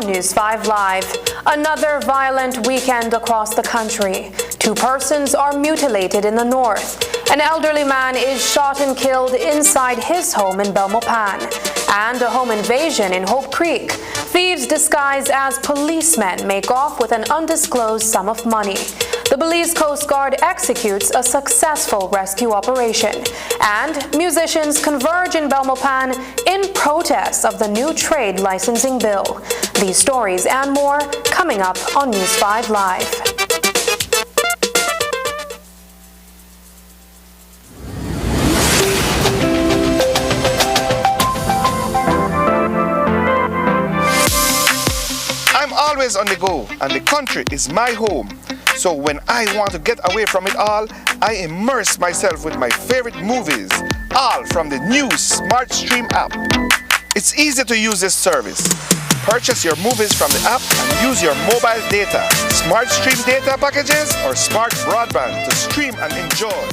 News 5 Live. Another violent weekend across the country. 2 persons are mutilated in the north. An elderly man is shot and killed inside his home in Belmopan. And a home invasion in Hope Creek. Thieves disguised as policemen make off with an undisclosed sum of money. The Belize Coast Guard executes a successful rescue operation. And musicians converge in Belmopan in protest of the new trade licensing bill. These stories and more coming up on News 5 Live. I'm always on the go, and the country is my home. So when I want to get away from it all, I immerse myself with my favorite movies, all from the new Smart Stream app. It's easy to use this service. Purchase your movies from the app and use your mobile data, Smart Stream data packages, or smart broadband to stream and enjoy.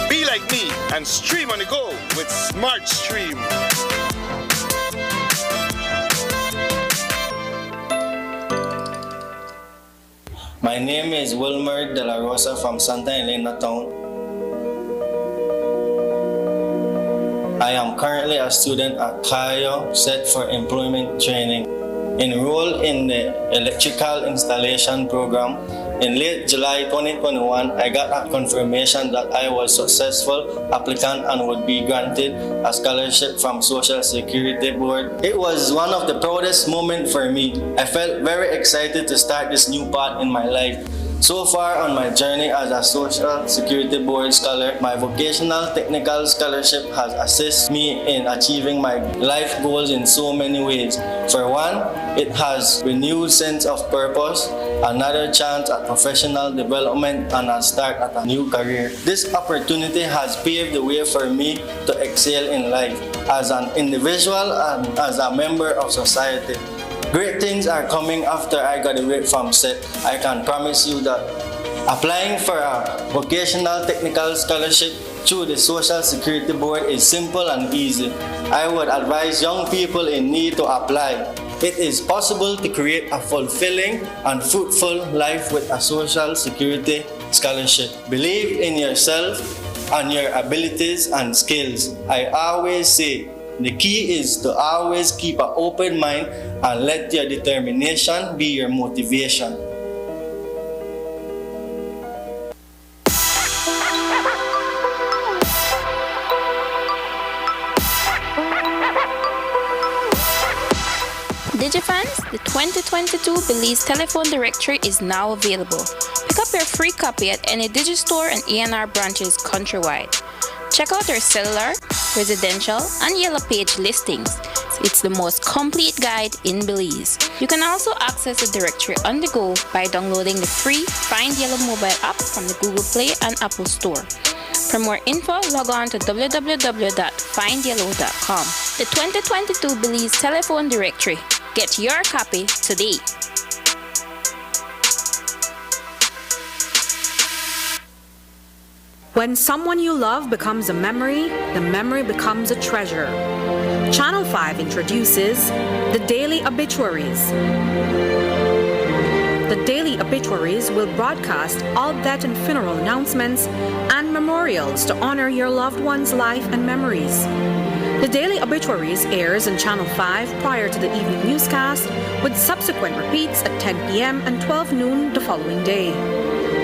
Be like me and stream on the go with Smart Stream. My name is Wilmer De La Rosa from Santa Elena Town. I am currently a student at Cayo, set for employment training. Enrolled in the electrical installation program. In late July 2021, I got a confirmation that I was a successful applicant and would be granted a scholarship from Social Security Board. It was one of the proudest moments for me. I felt very excited to start this new path in my life. So far on my journey as a Social Security Board scholar, my vocational technical scholarship has assisted me in achieving my life goals in so many ways. For one, it has renewed sense of purpose, another chance at professional development, and a start at a new career. This opportunity has paved the way for me to excel in life as an individual and as a member of society. Great things are coming after I graduate from SET. I can promise you that. Applying for a vocational technical scholarship through the Social Security Board is simple and easy. I would advise young people in need to apply. It is possible to create a fulfilling and fruitful life with a Social Security scholarship. Believe in yourself and your abilities and skills. I always say, the key is to always keep an open mind and let your determination be your motivation. Digifans, the 2022 Belize Telephone Directory is now available. Pick up your free copy at any Digistore and ENR branches countrywide. Check out our cellular, residential, and yellow page listings. It's the most complete guide in Belize. You can also access the directory on the go by downloading the free Find Yellow mobile app from the Google Play and Apple Store. For more info, log on to www.findyellow.com. The 2022 Belize Telephone Directory. Get your copy today. When someone you love becomes a memory, the memory becomes a treasure. Channel 5 introduces the Daily Obituaries. The Daily Obituaries will broadcast all death and funeral announcements and memorials to honor your loved one's life and memories. The Daily Obituaries airs on Channel 5 prior to the evening newscast, with subsequent repeats at 10 p.m. and 12 noon the following day.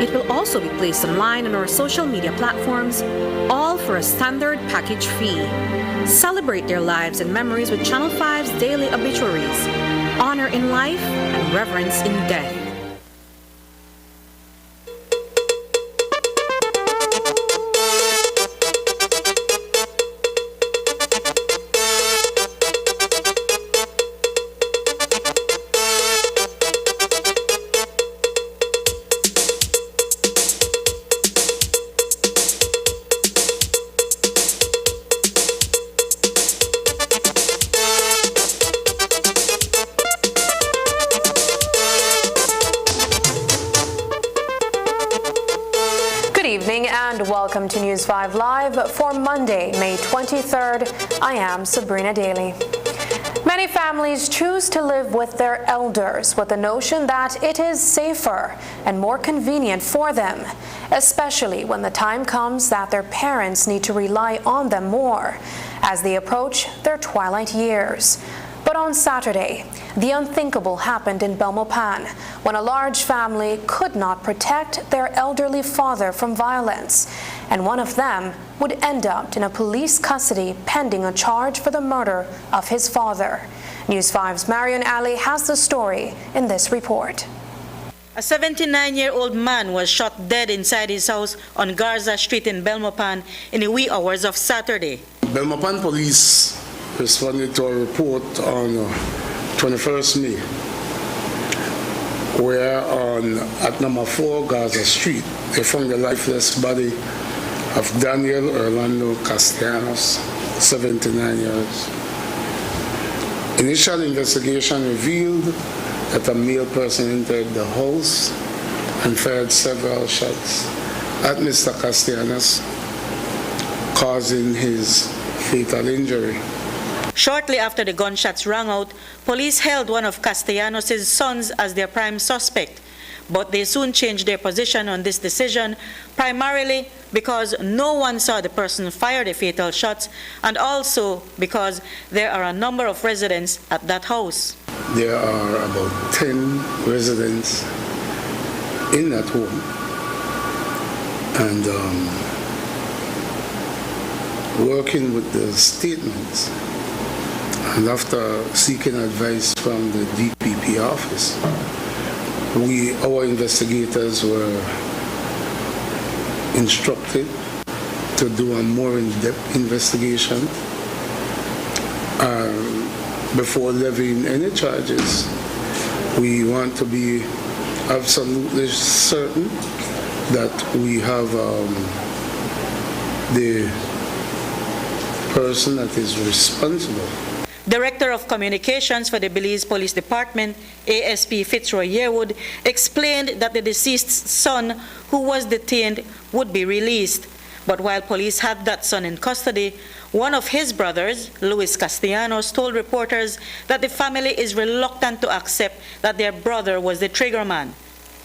It will also be placed online on our social media platforms, all for a standard package fee. Celebrate their lives and memories with Channel 5's Daily Obituaries. Honor in life and reverence in death. And welcome to News 5 Live for Monday, May 23rd. I am Sabrina Daly. Many families choose to live with their elders with the notion that it is safer and more convenient for them, especially when the time comes that their parents need to rely on them more as they approach their twilight years. But on Saturday, the unthinkable happened in Belmopan when a large family could not protect their elderly father from violence, and one of them would end up in a police custody pending a charge for the murder of his father. News 5's Marion Ali has the story in this report. A 79-year-old man was shot dead inside his house on Garza Street in Belmopan in the wee hours of Saturday. Belmopan police responded to a report on 21st May, where at number 4 Garza Street, they found the lifeless body of Daniel Orlando Castellanos, 79 years. Initial investigation revealed that a male person entered the house and fired several shots at Mr. Castellanos, causing his fatal injury. Shortly after the gunshots rang out, police held one of Castellanos' sons as their prime suspect, but they soon changed their position on this decision, primarily because no one saw the person fire the fatal shots, and also because there are a number of residents at that house. There are about 10 residents in that home, and working with the statements, and after seeking advice from the DPP office, our investigators were instructed to do a more in-depth investigation before levying any charges. We want to be absolutely certain that we have the person that is responsible. Director of Communications for the Belize Police Department, ASP Fitzroy Yearwood, explained that the deceased's son, who was detained, would be released. But while police had that son in custody, one of his brothers, Luis Castellanos, told reporters that the family is reluctant to accept that their brother was the triggerman.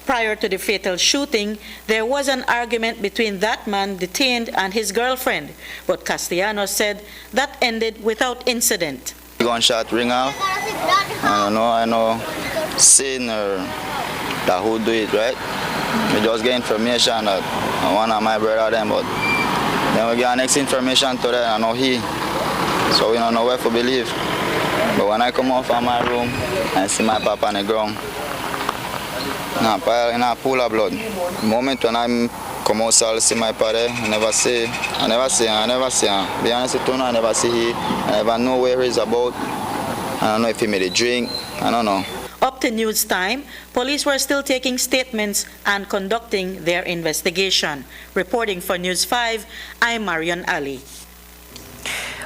Prior to the fatal shooting, there was an argument between that man detained and his girlfriend, but Castellanos said that ended without incident. Gunshot ring out. I know, seen or that who do it, right? We just get information that one of my brother them, but then we get next information to that, I know he. So we don't know where to believe. But when I come out from my room, I see my papa on the ground. In a pool of blood. The moment when I come outside, see my father, I never see him. Be honest with you, I never see him. I never know where he's about. I don't know if he made a drink. I don't know. Up to news time, police were still taking statements and conducting their investigation. Reporting for News 5, I'm Marion Ali.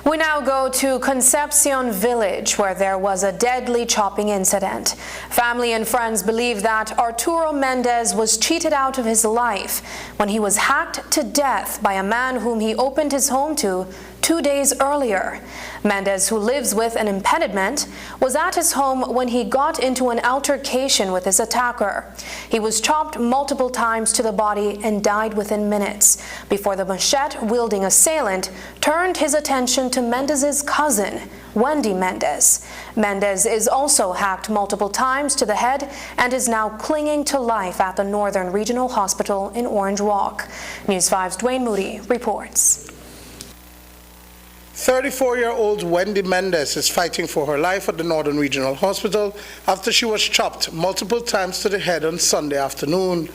We now go to Concepcion Village, where there was a deadly chopping incident. Family and friends believe that Arturo Mendez was cheated out of his life when he was hacked to death by a man whom he opened his home to 2 days earlier. Mendez, who lives with an impediment, was at his home when he got into an altercation with his attacker. He was chopped multiple times to the body and died within minutes before the machete-wielding assailant turned his attention to Mendez's cousin, Wendy Mendez. Mendez is also hacked multiple times to the head and is now clinging to life at the Northern Regional Hospital in Orange Walk. News 5's Dwayne Moody reports. 34-year-old Wendy Mendez is fighting for her life at the Northern Regional Hospital after she was chopped multiple times to the head on Sunday afternoon.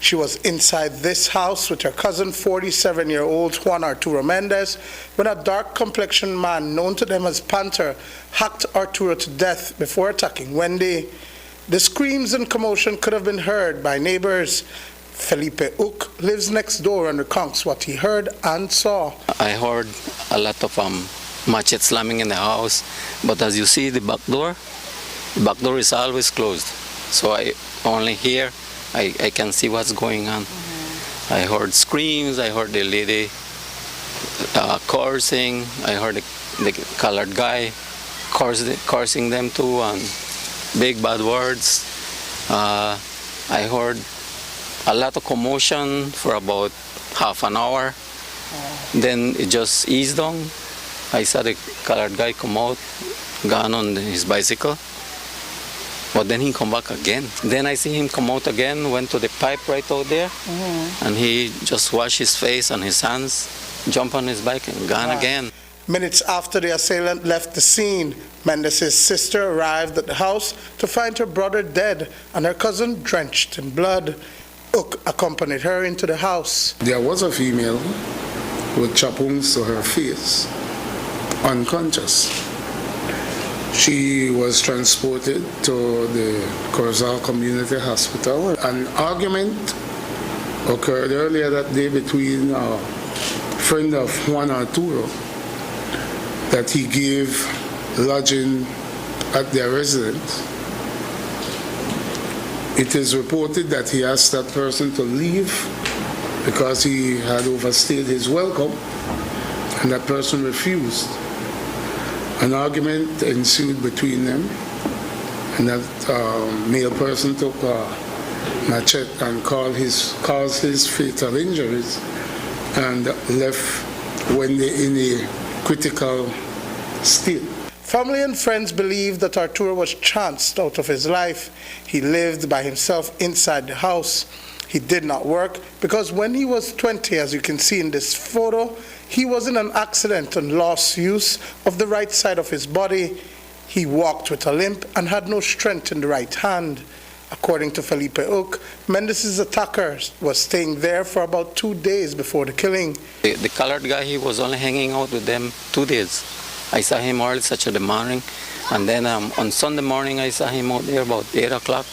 She was inside this house with her cousin, 47-year-old Juan Arturo Mendez, when a dark-complexioned man known to them as Panther hacked Arturo to death before attacking Wendy. The screams and commotion could have been heard by neighbors. Felipe Uck lives next door and recounts what he heard and saw. I heard a lot of machete slamming in the house, but as you see the back door is always closed. So I only hear, I can see what's going on. I heard screams, I heard the lady cursing, I heard the colored guy cursing them too, and big bad words. I heard a lot of commotion for about half an hour. Then it just eased down. I saw the colored guy come out, gone on his bicycle. But then he come back again. Then I see him come out again, went to the pipe right out there, and he just washed his face and his hands, jump on his bike and gone again. Minutes after the assailant left the scene, Mendez's sister arrived at the house to find her brother dead and her cousin drenched in blood. Ook accompanied her into the house. There was a female with chop wounds to her face, unconscious. She was transported to the Corozal Community Hospital. An argument occurred earlier that day between a friend of Juan Arturo that he gave lodging at their residence. It is reported that he asked that person to leave because he had overstayed his welcome, and that person refused. An argument ensued between them, and that male person took a machete and caused his fatal injuries and left when in a critical state. Family and friends believe that Arturo was chanced out of his life. He lived by himself inside the house. He did not work because when he was 20, as you can see in this photo, he was in an accident and lost use of the right side of his body. He walked with a limp and had no strength in the right hand. According to Felipe Ook, Mendez's attacker was staying there for about 2 days before the killing. The colored guy, he was only hanging out with them 2 days. I saw him early, such in the morning, and then on Sunday morning I saw him out there about 8 o'clock,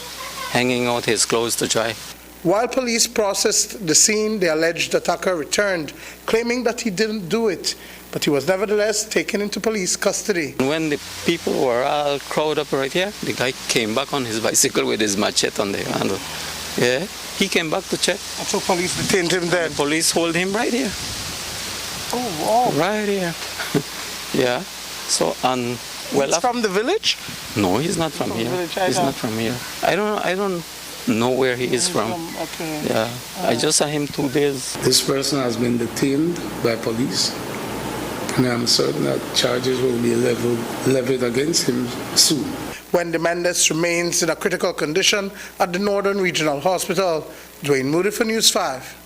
hanging out his clothes to dry. While police processed the scene, the alleged attacker returned, claiming that he didn't do it, but he was nevertheless taken into police custody. When the people were all crowded up right here, the guy came back on his bicycle with his machete on the handle. Yeah, he came back to check. And so police detained him then? The police hold him right here. Oh, wow. Right here. Yeah. So, he's from the village? No, he's not from here. He's not from here. I don't know where he is from. Okay. Yeah. I just saw him 2 days. This person has been detained by police, and I'm certain that charges will be levied against him soon. Wendy Mendez remains in a critical condition at the Northern Regional Hospital. Dwayne Moody for News 5.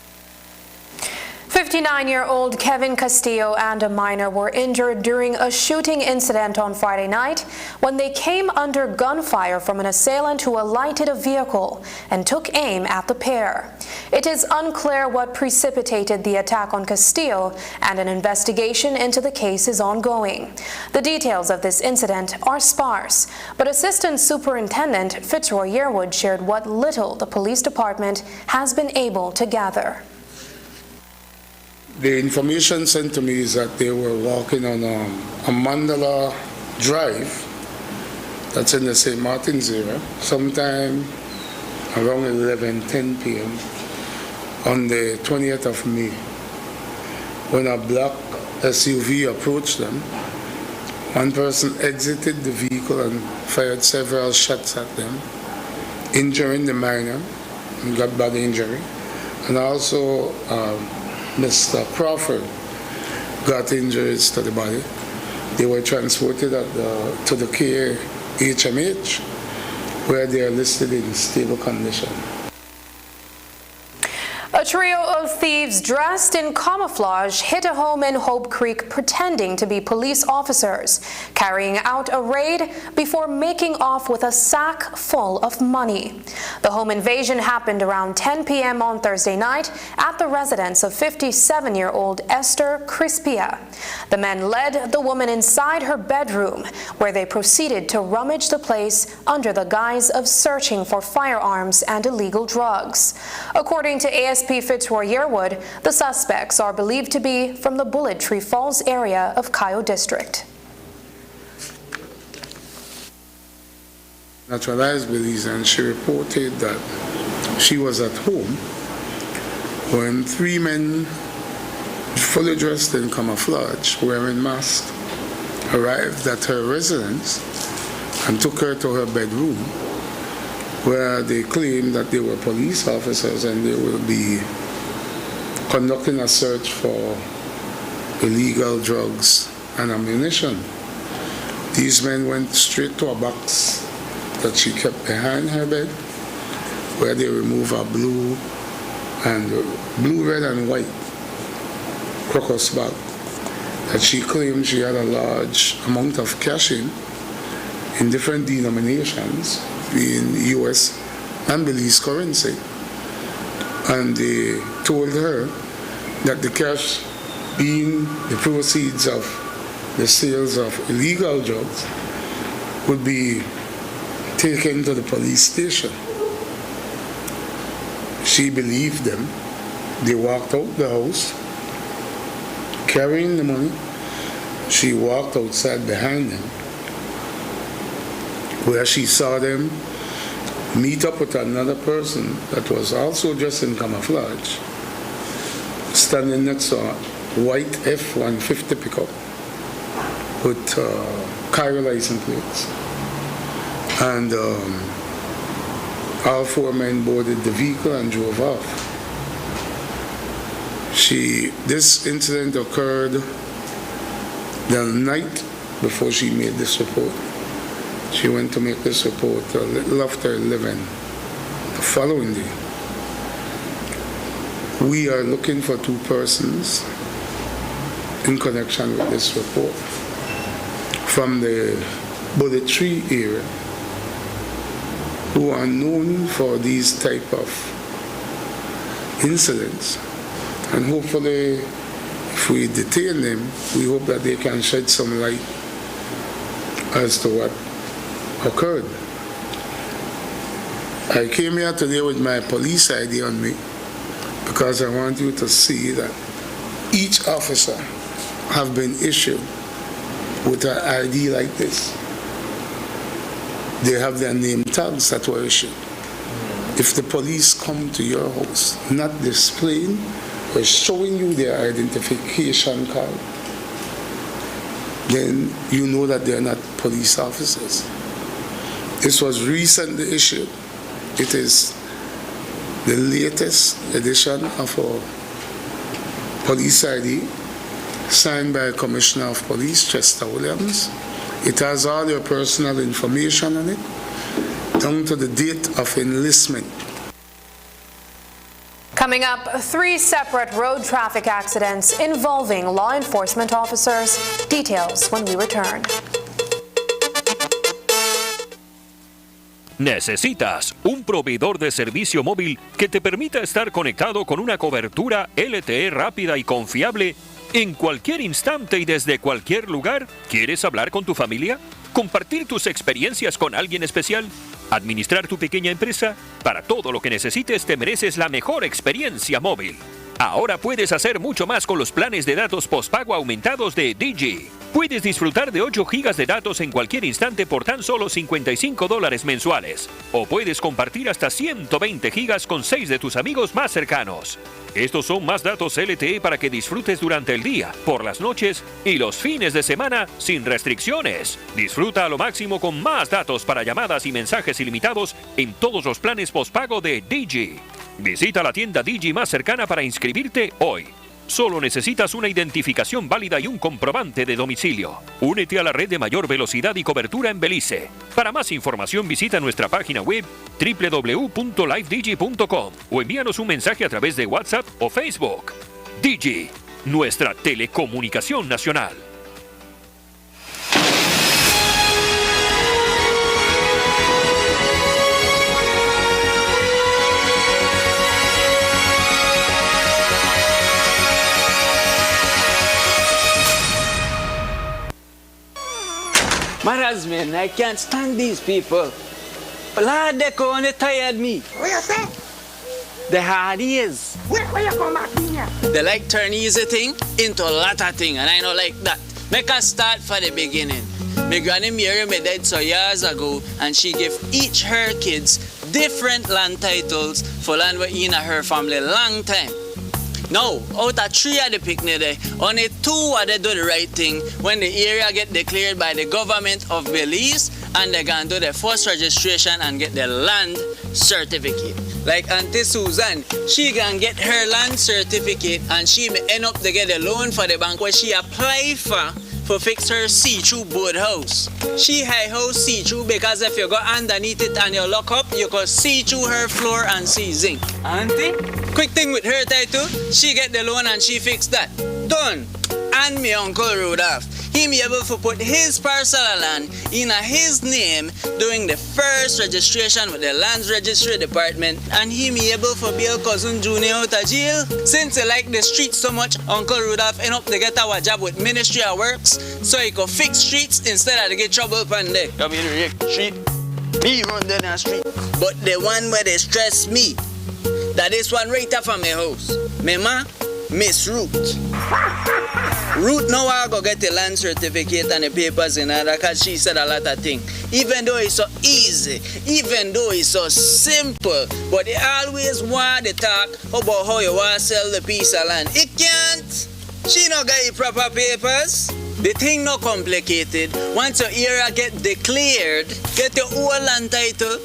59-year-old Kevin Castillo and a minor were injured during a shooting incident on Friday night when they came under gunfire from an assailant who alighted a vehicle and took aim at the pair. It is unclear what precipitated the attack on Castillo, and an investigation into the case is ongoing. The details of this incident are sparse, but Assistant Superintendent Fitzroy Yearwood shared what little the police department has been able to gather. The information sent to me is that they were walking on a Mandala Drive, that's in the St. Martin's area, sometime around 11:10 p.m. on the 20th of May, when a black SUV approached them. One person exited the vehicle and fired several shots at them, injuring the minor, and got body injury, and also Mr. Crawford got injuries to the body. They were transported to the care HMH, where they are listed in stable condition. A trio of thieves dressed in camouflage hit a home in Hope Creek pretending to be police officers, carrying out a raid before making off with a sack full of money. The home invasion happened around 10 p.m. on Thursday night at the residence of 57-year-old Esther Crispia. The men led the woman inside her bedroom, where they proceeded to rummage the place under the guise of searching for firearms and illegal drugs. According to ASP Fitzroy Yearwood, the suspects are believed to be from the Bullet Tree Falls area of Cayo District. Naturalized Belize, and she reported that she was at home when 3 men fully dressed in camouflage, wearing masks arrived at her residence and took her to her bedroom, where they claimed that they were police officers and they will be conducting a search for illegal drugs and ammunition. These men went straight to a box that she kept behind her bed, where they removed a blue, red, and white crocus bag that she claimed she had a large amount of cash in different denominations, being US and Belize currency. And they told her that the cash, being the proceeds of the sales of illegal drugs, would be taken to the police station. She believed them. They walked out the house, carrying the money. She walked outside behind them, where she saw them meet up with another person that was also dressed in camouflage, standing next to a white F-150 pickup with Cairo license plates. And all four men boarded the vehicle and drove off. This incident occurred the night before she made this report. She went to make this report a little after 11 the following day. We are looking for two persons in connection with this report from the Bullet Tree area who are known for these type of incidents. And hopefully, if we detain them, we hope that they can shed some light as to what occurred. I came here today with my police ID on me because I want you to see that each officer have been issued with an ID like this. They have their name tags that were issued. If the police come to your house not displaying or showing you their identification card, then you know that they're not police officers. This was recently issued. It is the latest edition of our police ID, signed by Commissioner of Police Chester Williams. It has all your personal information on it, down to the date of enlistment. Coming up, 3 separate road traffic accidents involving law enforcement officers. Details when we return. Necesitas un proveedor de servicio móvil que te permita estar conectado con una cobertura LTE rápida y confiable en cualquier instante y desde cualquier lugar. ¿Quieres hablar con tu familia? ¿Compartir tus experiencias con alguien especial? ¿Administrar tu pequeña empresa? Para todo lo que necesites te mereces la mejor experiencia móvil. Ahora puedes hacer mucho más con los planes de datos postpago aumentados de Digi. Puedes disfrutar de 8 gigas de datos en cualquier instante por tan solo $55 mensuales. O puedes compartir hasta 120 gigas con 6 de tus amigos más cercanos. Estos son más datos LTE para que disfrutes durante el día, por las noches y los fines de semana sin restricciones. Disfruta a lo máximo con más datos para llamadas y mensajes ilimitados en todos los planes postpago de Digi. Visita la tienda Digi más cercana para inscribirte hoy. Solo necesitas una identificación válida y un comprobante de domicilio. Únete a la red de mayor velocidad y cobertura en Belice. Para más información visita nuestra página web www.livedigi.com o envíanos un mensaje a través de WhatsApp o Facebook. Digi, nuestra telecomunicación nacional. Maras, man, I can't stand these people. Lord, they only tired me. What you say? The hard is. Where you come back in here? They like turn easy thing into a lot of thing, and I don't like that. Make us start for the beginning. My granny Mary me died so years ago, and she gave each her kids different land titles for land we in her family long time. Now, out of 3 of the picnic there, only 2 of they do the right thing when the area get declared by the government of Belize, and they can do the first registration and get the land certificate. Like Auntie Susan, she can get her land certificate and she may end up to get a loan for the bank where she apply for fix her see-through board house. She high house see-through because if you go underneath it and you look up, you can see through her floor and see zinc. Auntie, quick thing with her title, she get the loan and she fix that. Done. And me Uncle Rudolph, he be able to put his parcel of land in his name during the first registration with the Lands Registry Department, and he be able to bail cousin Junior out of jail. Since he like the streets so much, Uncle Rudolph end up to get our job with Ministry of Works, so he could fix streets instead of to get trouble upon there. Come here, street. Me run down the street. But the one where they stress me, that is one right up from my house. My ma, Miss Ruth. Ruth now I go get the land certificate and the papers in her because she said a lot of things. Even though it's so easy, even though it's so simple, but they always want to talk about how you want to sell the piece of land. It can't. She not got the proper papers. The thing not complicated. Once your area get declared, get your whole land title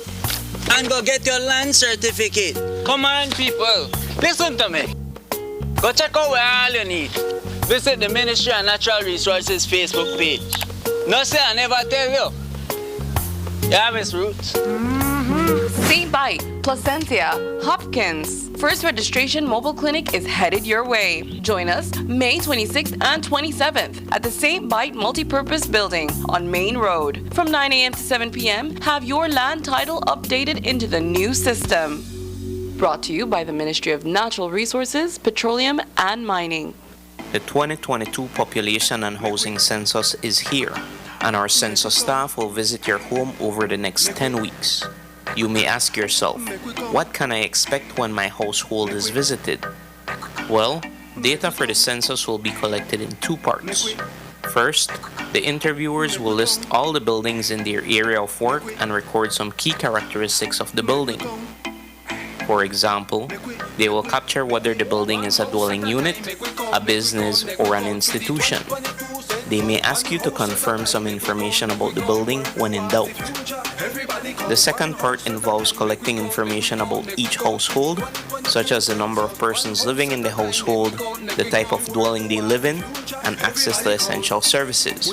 and go get your land certificate. Come on people, listen to me. Go check out where all you need. Visit the Ministry of Natural Resources Facebook page. No say I never tell you. Yeah, Miss Ruth. St. Bite, Placentia, Hopkins. First registration mobile clinic is headed your way. Join us May 26th and 27th at the St. Bite Multipurpose Building on Main Road. From 9 a.m. to 7 p.m., have your land title updated into the new system. Brought to you by the Ministry of Natural Resources, Petroleum and Mining. The 2022 Population and Housing Census is here, and our census staff will visit your home over the next 10 weeks. You may ask yourself, what can I expect when my household is visited? Well, data for the census will be collected in 2 parts. First, the interviewers will list all the buildings in their area of work and record some key characteristics of the building. For example, they will capture whether the building is a dwelling unit, a business, or an institution. They may ask you to confirm some information about the building when in doubt. The second part involves collecting information about each household, such as the number of persons living in the household, the type of dwelling they live in, and access to essential services.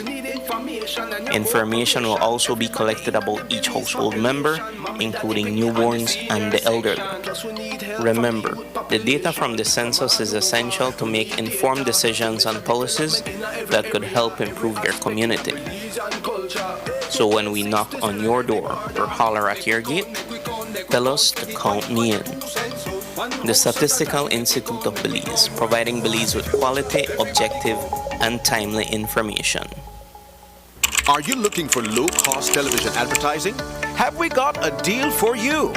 Information will also be collected about each household member, including newborns and the elderly. Remember, the data from the census is essential to make informed decisions and policies that could help improve your community. So when we knock on your door or holler at your gate, tell us to count me in. The Statistical Institute of Belize, providing Belize with quality, objective, and timely information. Are you looking for low-cost television advertising? Have we got a deal for you?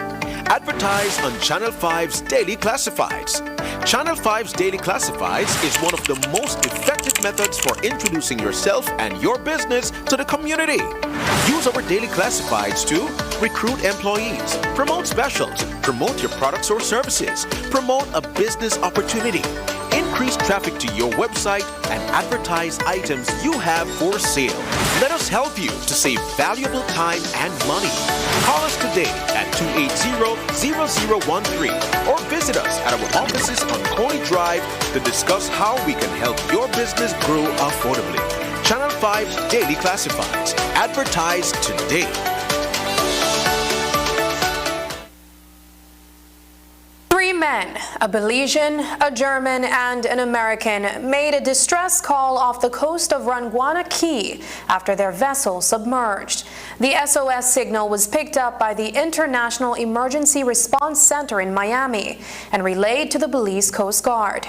Advertise on Channel 5's Daily Classifieds. Channel 5's Daily Classifieds is one of the most effective methods for introducing yourself and your business to the community. Use our Daily Classifieds to recruit employees, promote specials, promote your products or services, promote a business opportunity, increase traffic to your website, and advertise items you have for sale. Let us help you to save valuable time and money. Call us today at 280-0013 or visit us at our offices on Coney Drive to discuss how we can help your business grow affordably. Channel 5 Daily Classifieds. Advertise today. 3 men, a Belizean, a German, and an American, made a distress call off the coast of Ranguana Key after their vessel submerged. The SOS signal was picked up by the International Emergency Response Center in Miami and relayed to the Belize Coast Guard.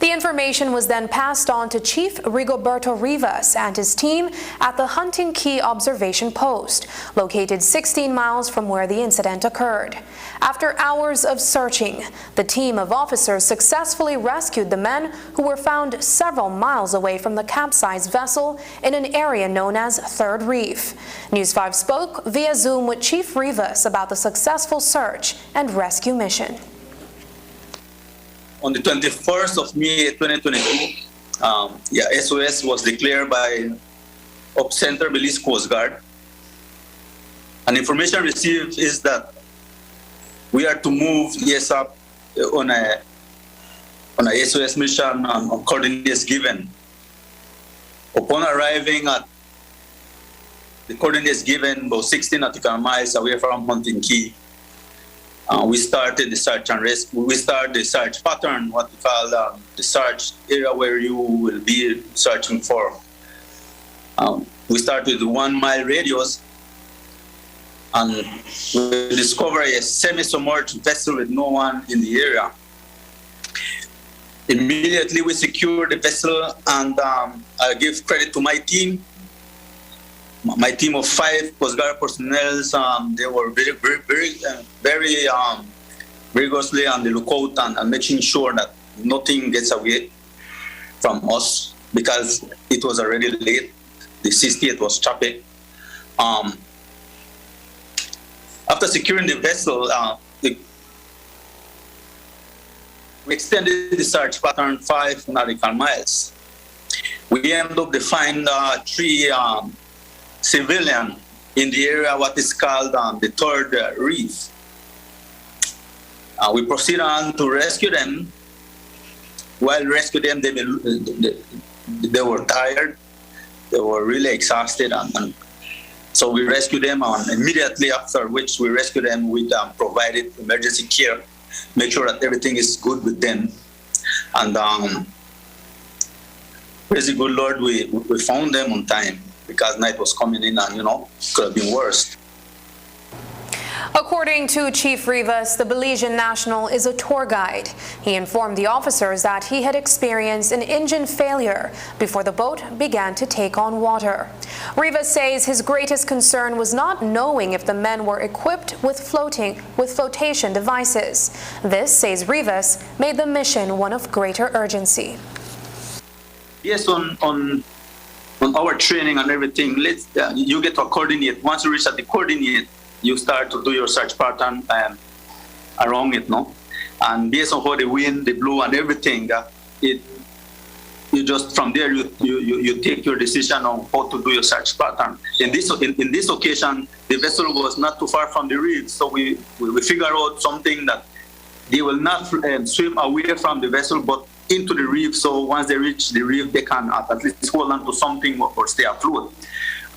The information was then passed on to Chief Rigoberto Rivas and his team at the Hunting Key Observation Post, located 16 miles from where the incident occurred. After hours of searching, the team of officers successfully rescued the men who were found several miles away from the capsized vessel in an area known as Third Reef. News 5 spoke via Zoom with Chief Rivas about the successful search and rescue mission. on the 21st of May 2022, SOS was declared by Op Center Belize Coast Guard. And information received is that we are to move ESAP on a SOS mission on coordinates given. Upon arriving at the coordinates given, about 16 nautical miles away from Hunting Key, we started the search and rescue. We started the search pattern, what we call the search area where you will be searching for. We started with 1 mile radius, and we discovered a semi-submerged vessel with no one in the area. Immediately we secured the vessel, and I give credit to my team. My team of 5 Coast Guard personnel, they were very rigorously on the lookout and making sure that nothing gets away from us, because it was already late. The 68 was choppy. After securing the vessel, we extended the search pattern 5 nautical miles. We ended up to find 3 civilians in the area, what is called the third reef. We proceeded on to rescue them. While rescuing them, they were tired. They were really exhausted, and so we rescued them. Immediately after which we rescued them, we provided emergency care, make sure that everything is good with them. And praise the good Lord, we found them on time, because night was coming in, and could have been worse. According to Chief Rivas, the Belizean national is a tour guide. He informed the officers that he had experienced an engine failure before the boat began to take on water. Rivas says his greatest concern was not knowing if the men were equipped with flotation devices. This, says Rivas, made the mission one of greater urgency. Yes, on our training and everything, you get to a coordinate. Once you reach at the coordinate, you start to do your search pattern around it, no? And based on how the wind, the blow, and everything, you just from there you take your decision on how to do your search pattern. In this occasion, the vessel was not too far from the reef, so we figure out something that they will not swim away from the vessel, but into the reef. So once they reach the reef, they can at least hold on to something or stay afloat.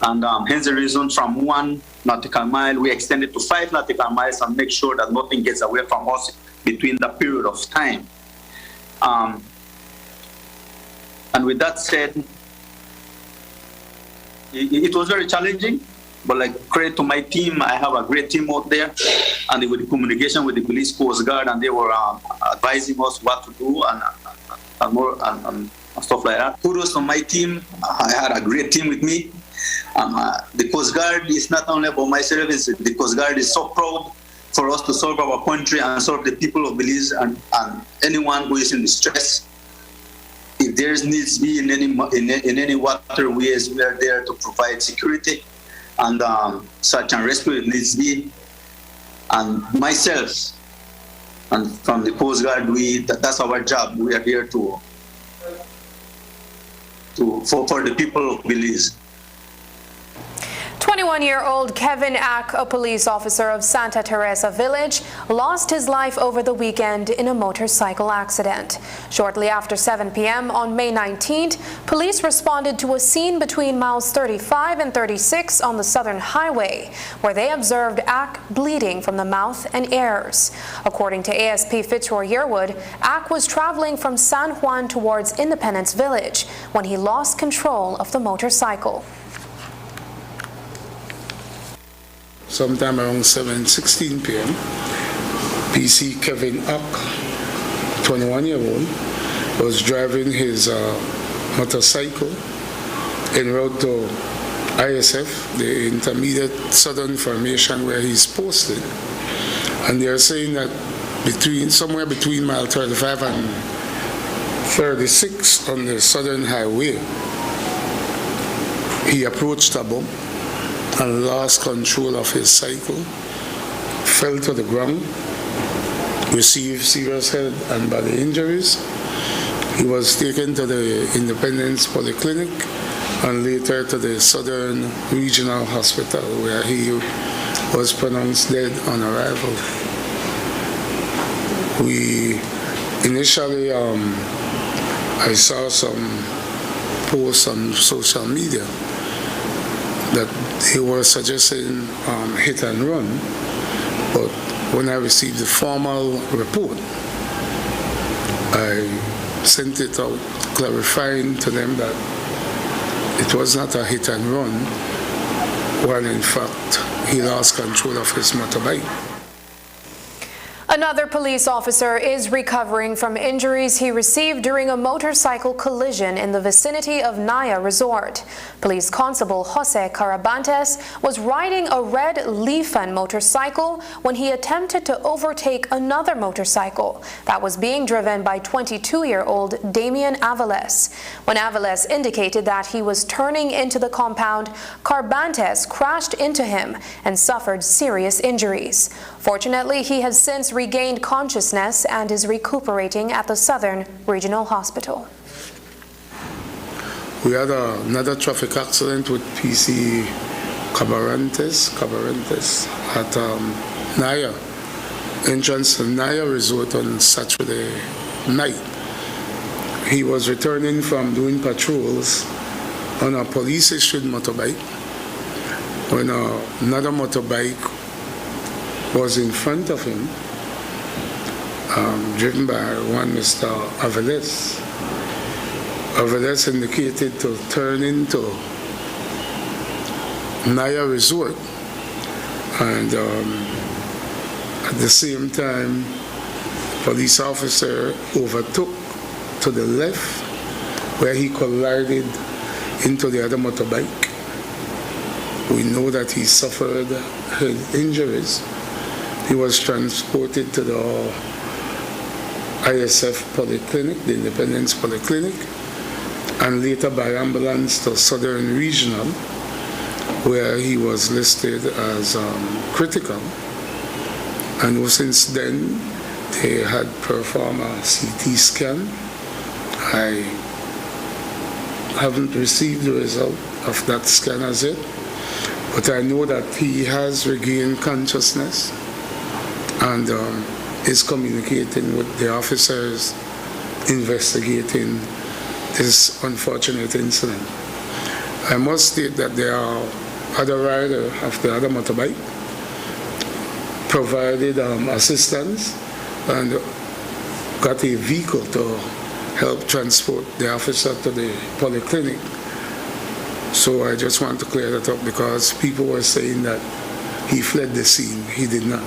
And hence the reason from 1 nautical mile, we extended to 5 nautical miles and make sure that nothing gets away from us between that period of time. And with that said, it was very challenging, but like credit to my team, I have a great team out there, and with the communication with the Belize Coast Guard, and they were advising us what to do and stuff like that. Kudos to my team. I had a great team with me. The Coast Guard is not only about myself, the Coast Guard is so proud for us to serve our country and serve the people of Belize and anyone who is in distress. If there needs to be in any waterways, we are there to provide security and search and rescue if needs be. And myself and from the Coast Guard, that's our job. We are here for the people of Belize. 21-year-old Kevin Ack, a police officer of Santa Teresa Village, lost his life over the weekend in a motorcycle accident. Shortly after 7 p.m. on May 19th, police responded to a scene between miles 35 and 36 on the Southern Highway, where they observed Ack bleeding from the mouth and ears. According to ASP Fitzroy Yearwood, Ack was traveling from San Juan towards Independence Village when he lost control of the motorcycle. Sometime around 7:16 p.m., PC Kevin Ack, 21-year-old, was driving his motorcycle en route to ISF, the Intermediate Southern Formation where he's posted. And they're saying that somewhere between mile 35 and 36 on the Southern Highway, he approached a bump and lost control of his cycle, fell to the ground, received serious head and body injuries. He was taken to the Independence Polyclinic and later to the Southern Regional Hospital, where he was pronounced dead on arrival. We initially, I saw some posts on social media that they were suggesting hit and run, but when I received the formal report, I sent it out clarifying to them that it was not a hit and run, when in fact he lost control of his motorbike. Another police officer is recovering from injuries he received during a motorcycle collision in the vicinity of Naya Resort. Police Constable Jose Carabantes was riding a red Leafan motorcycle when he attempted to overtake another motorcycle that was being driven by 22-year-old Damian Avales. When Avales indicated that he was turning into the compound, Carabantes crashed into him and suffered serious injuries. Fortunately, he has since regained consciousness and is recuperating at the Southern Regional Hospital. We had another traffic accident with PC Cabarantes at Naya, entrance to Naya Resort on Saturday night. He was returning from doing patrols on a police-issued motorbike when another motorbike was in front of him, driven by one Mr. Avales. Avales indicated to turn into Naya Resort, and at the same time, police officer overtook to the left, where he collided into the other motorbike. We know that he suffered head injuries. He was transported to the ISF Polyclinic, the Independence Polyclinic, and later by ambulance to Southern Regional, where he was listed as critical. And since then, they had performed a CT scan. I haven't received the result of that scan as yet, but I know that he has regained consciousness and is communicating with the officers investigating this unfortunate incident. I must state that there are other riders of the other motorbike provided assistance and got a vehicle to help transport the officer to the polyclinic. So I just want to clear that up because people were saying that he fled the scene. He did not.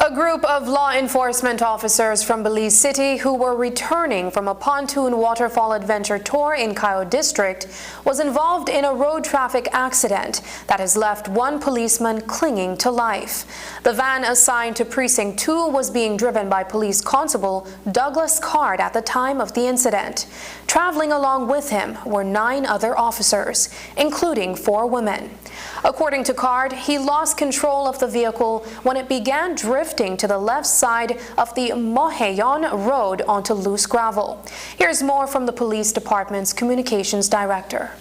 A group of law enforcement officers from Belize City who were returning from a pontoon waterfall adventure tour in Cayo District was involved in a road traffic accident that has left one policeman clinging to life. The van assigned to Precinct 2 was being driven by Police Constable Douglas Card at the time of the incident. Traveling along with him were 9 other officers, including 4 women. According to Card, he lost control of the vehicle when it began drifting to the left side of the Moheyon Road onto loose gravel. Here's more from the police department's communications director.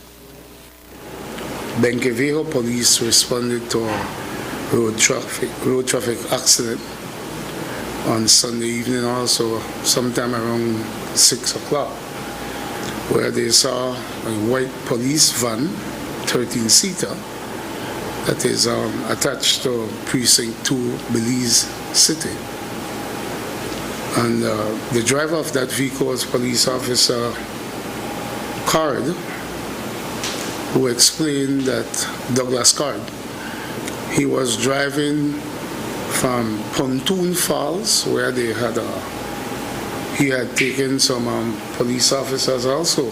Benquevejo police responded to a road traffic accident on Sunday evening, also sometime around 6 o'clock, where they saw a white police van, 13-seater, that is attached to Precinct 2, Belize City. And the driver of that vehicle was Police Officer Card, who explained that Douglas Card, he was driving from Pontoon Falls, where they had he had taken some police officers also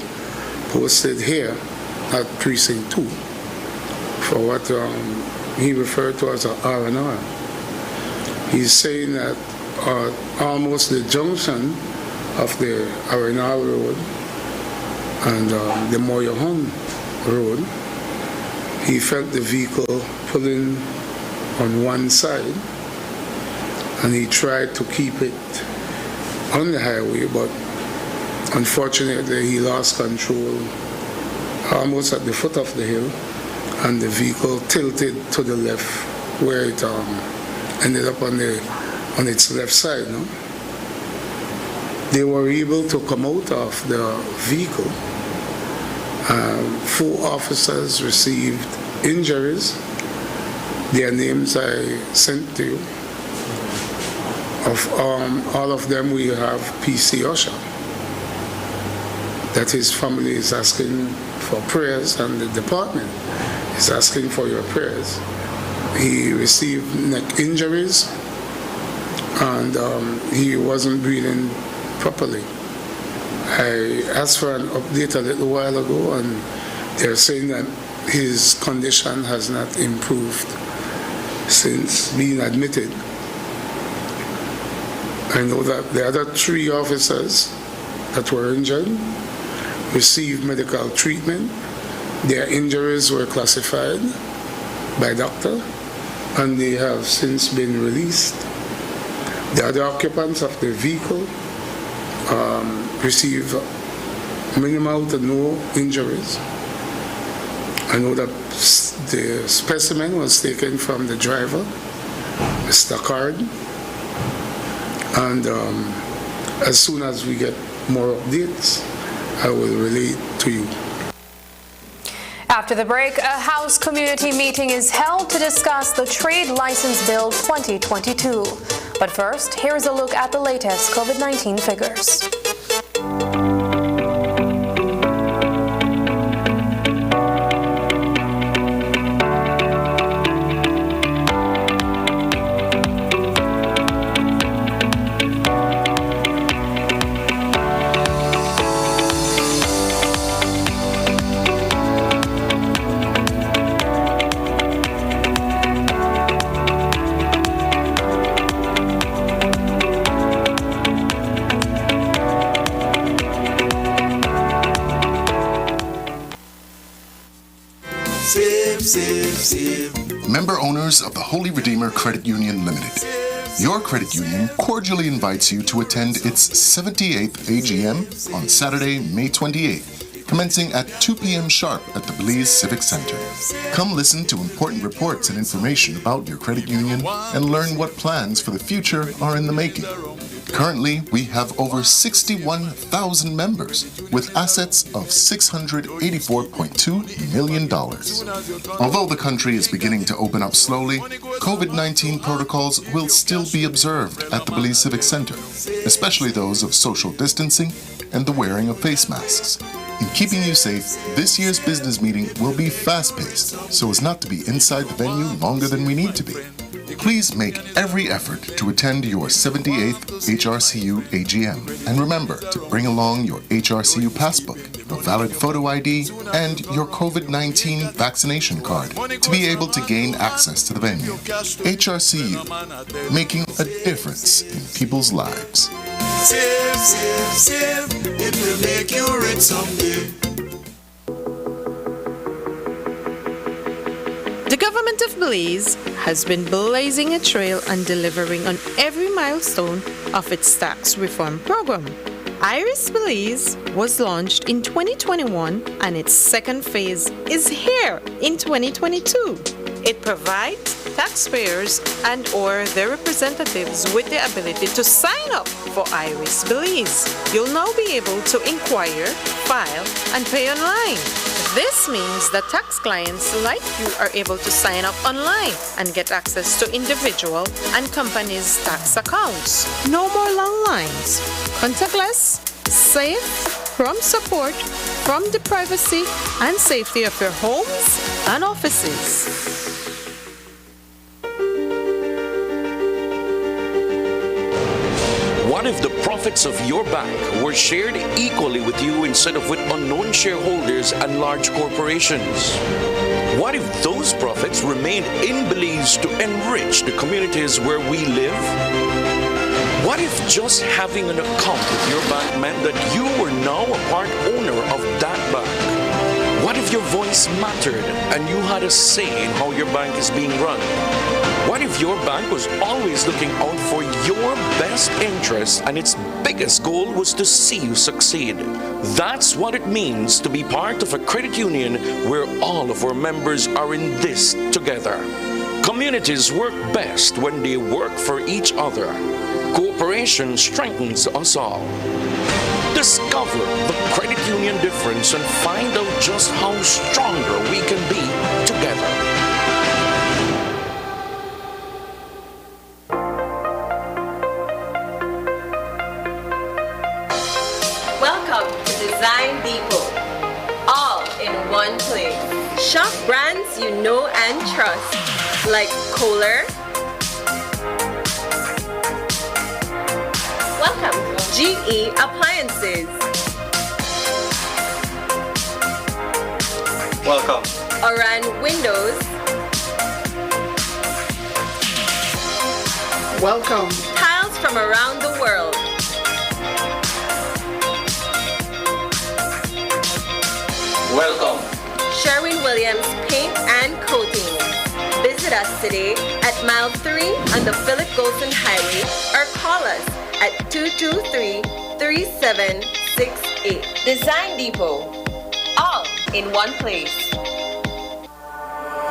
posted here at Precinct 2 for what he referred to as a R&R. He's saying that almost the junction of the R&R Road and the Moyohon Road, he felt the vehicle pulling on one side and he tried to keep it on the highway, but unfortunately he lost control almost at the foot of the hill, and the vehicle tilted to the left, where it ended up on its left side. No? They were able to come out of the vehicle. 4 officers received injuries. Their names I sent to you. Of all of them, we have PC Osha, that his family is asking for prayers, and the department is asking for your prayers. He received neck injuries, and he wasn't breathing properly. I asked for an update a little while ago, and they're saying that his condition has not improved since being admitted. I know that the other 3 officers that were injured received medical treatment. Their injuries were classified by doctor, and they have since been released. The other occupants of the vehicle received minimal to no injuries. I know that the specimen was taken from the driver, Mr. Card, and as soon as we get more updates, I will relate to you. After the break, a House community meeting is held to discuss the Trade License Bill 2022. But first, here's a look at the latest COVID-19 figures. Member owners of the Holy Redeemer Credit Union Limited. Your credit union cordially invites you to attend its 78th AGM on Saturday, May 28th, commencing at 2 p.m. sharp at the Belize Civic Center. Come listen to important reports and information about your credit union and learn what plans for the future are in the making. Currently, we have over 61,000 members with assets of $684.2 million. Although the country is beginning to open up slowly, COVID-19 protocols will still be observed at the Belize Civic Center, especially those of social distancing and the wearing of face masks. In keeping you safe, this year's business meeting will be fast-paced so as not to be inside the venue longer than we need to be. Please make every effort to attend your 78th HRCU AGM. And remember to bring along your HRCU passbook, a valid photo ID, and your COVID-19 vaccination card to be able to gain access to the venue. HRCU, making a difference in people's lives. Save, save, save, it will make you rich someday. The government of Belize has been blazing a trail and delivering on every milestone of its tax reform program. Iris Belize was launched in 2021 and its second phase is here in 2022. It provides taxpayers and or their representatives with the ability to sign up for Iris Belize. You'll now be able to inquire, file, and pay online. This means that tax clients like you are able to sign up online and get access to individual and companies' tax accounts. No more long lines. Contactless, safe, prompt support from the privacy and safety of your homes and offices. What if the profits of your bank were shared equally with you instead of with unknown shareholders and large corporations? What if those profits remained in Belize to enrich the communities where we live? What if just having an account with your bank meant that you were now a part owner of that bank? What if your voice mattered and you had a say in how your bank is being run? What if your bank was always looking out for your best interests and its biggest goal was to see you succeed? That's what it means to be part of a credit union where all of our members are in this together. Communities work best when they work for each other. Cooperation strengthens us all. Discover the credit union difference and find out just how stronger we can be together. Welcome to Design Depot. All in one place. Shop brands you know and trust, like Kohler. Welcome, GE Appliances. Welcome. Oran Windows. Welcome. Tiles from around the world. Welcome. Sherwin-Williams Paint and Coating. Visit us today at mile 3 on the Philip Golson Highway or call us at 223-3768. Design Depot. All in one place.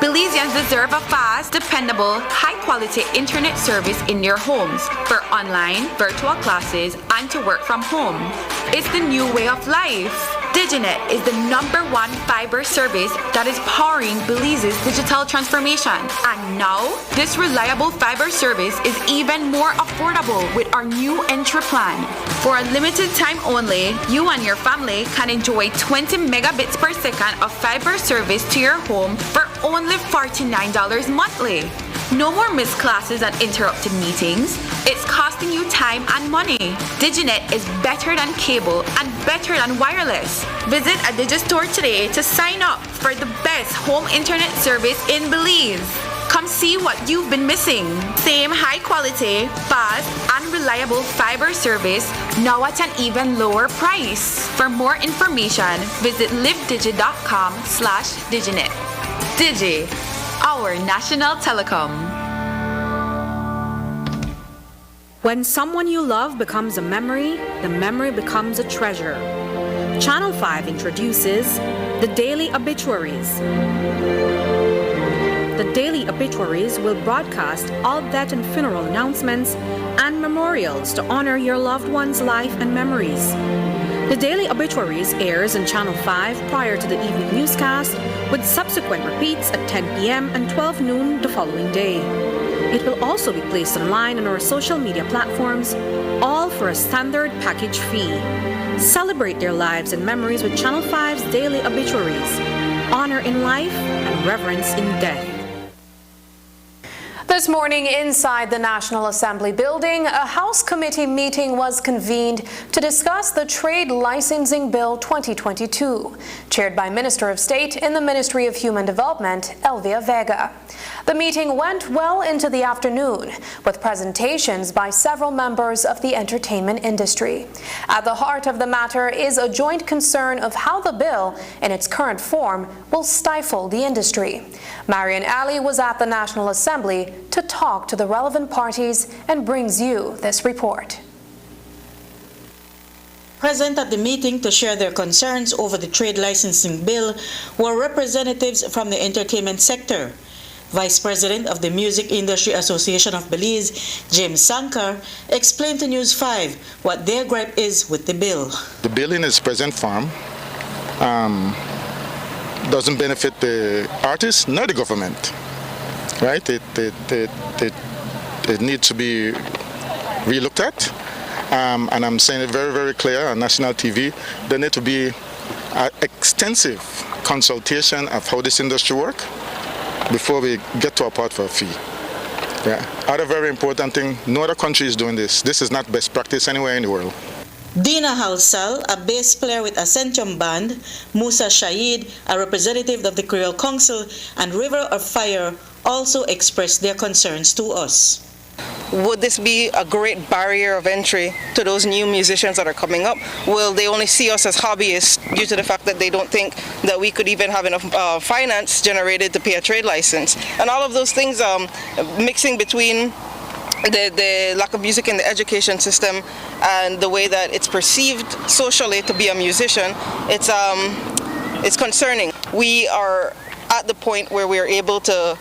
Belizeans deserve a fast, dependable, high-quality internet service in their homes for online, virtual classes, and to work from home. It's the new way of life. Diginet is the #1 fiber service that is powering Belize's digital transformation. And now, this reliable fiber service is even more affordable with our new entry plan. For a limited time only, you and your family can enjoy 20 megabits per second of fiber service to your home for only $49 monthly. No more missed classes and interrupted meetings. It's costing you time and money. Diginet is better than cable and better than wireless. Visit a Digistore today to sign up for the best home internet service in Belize. Come see what you've been missing. Same high quality, fast, and reliable fiber service, now at an even lower price. For more information, visit livedigi.com/Diginet. Digi, our national telecom. When someone you love becomes a memory, the memory becomes a treasure. Channel 5 introduces the Daily Obituaries. The Daily Obituaries will broadcast all death and funeral announcements and memorials to honor your loved one's life and memories. The Daily Obituaries airs on Channel 5 prior to the evening newscast, with subsequent repeats at 10 p.m. and 12 noon the following day. It will also be placed online on our social media platforms, all for a standard package fee. Celebrate their lives and memories with Channel 5's Daily Obituaries. Honor in life and reverence in death. This morning inside the National Assembly building, a House committee meeting was convened to discuss the Trade Licensing Bill 2022, chaired by Minister of State in the Ministry of Human Development, Elvia Vega. The meeting went well into the afternoon, with presentations by several members of the entertainment industry. At the heart of the matter is a joint concern of how the bill, in its current form, will stifle the industry. Marian Ali was at the National Assembly to talk to the relevant parties and brings you this report. Present at the meeting to share their concerns over the trade licensing bill were representatives from the entertainment sector. Vice President of the Music Industry Association of Belize, James Sankar, explained to News 5 what their gripe is with the bill. The bill in its present form doesn't benefit the artists nor the government, right? It needs to be relooked at, and I'm saying it very, very clear on national TV. There needs to be an extensive consultation of how this industry works before we get to a part for a fee. Yeah. Other very important thing, no other country is doing this. This is not best practice anywhere in the world. Dina Halsal, a bass player with Ascension Band, Musa Shahid, a representative of the Creole Council, and River of Fire also expressed their concerns to us. Would this be a great barrier of entry to those new musicians that are coming up? Will they only see us as hobbyists due to the fact that they don't think that we could even have enough finance generated to pay a trade license? And all of those things mixing between the lack of music in the education system and the way that it's perceived socially to be a musician, it's concerning. We are at the point where we are able to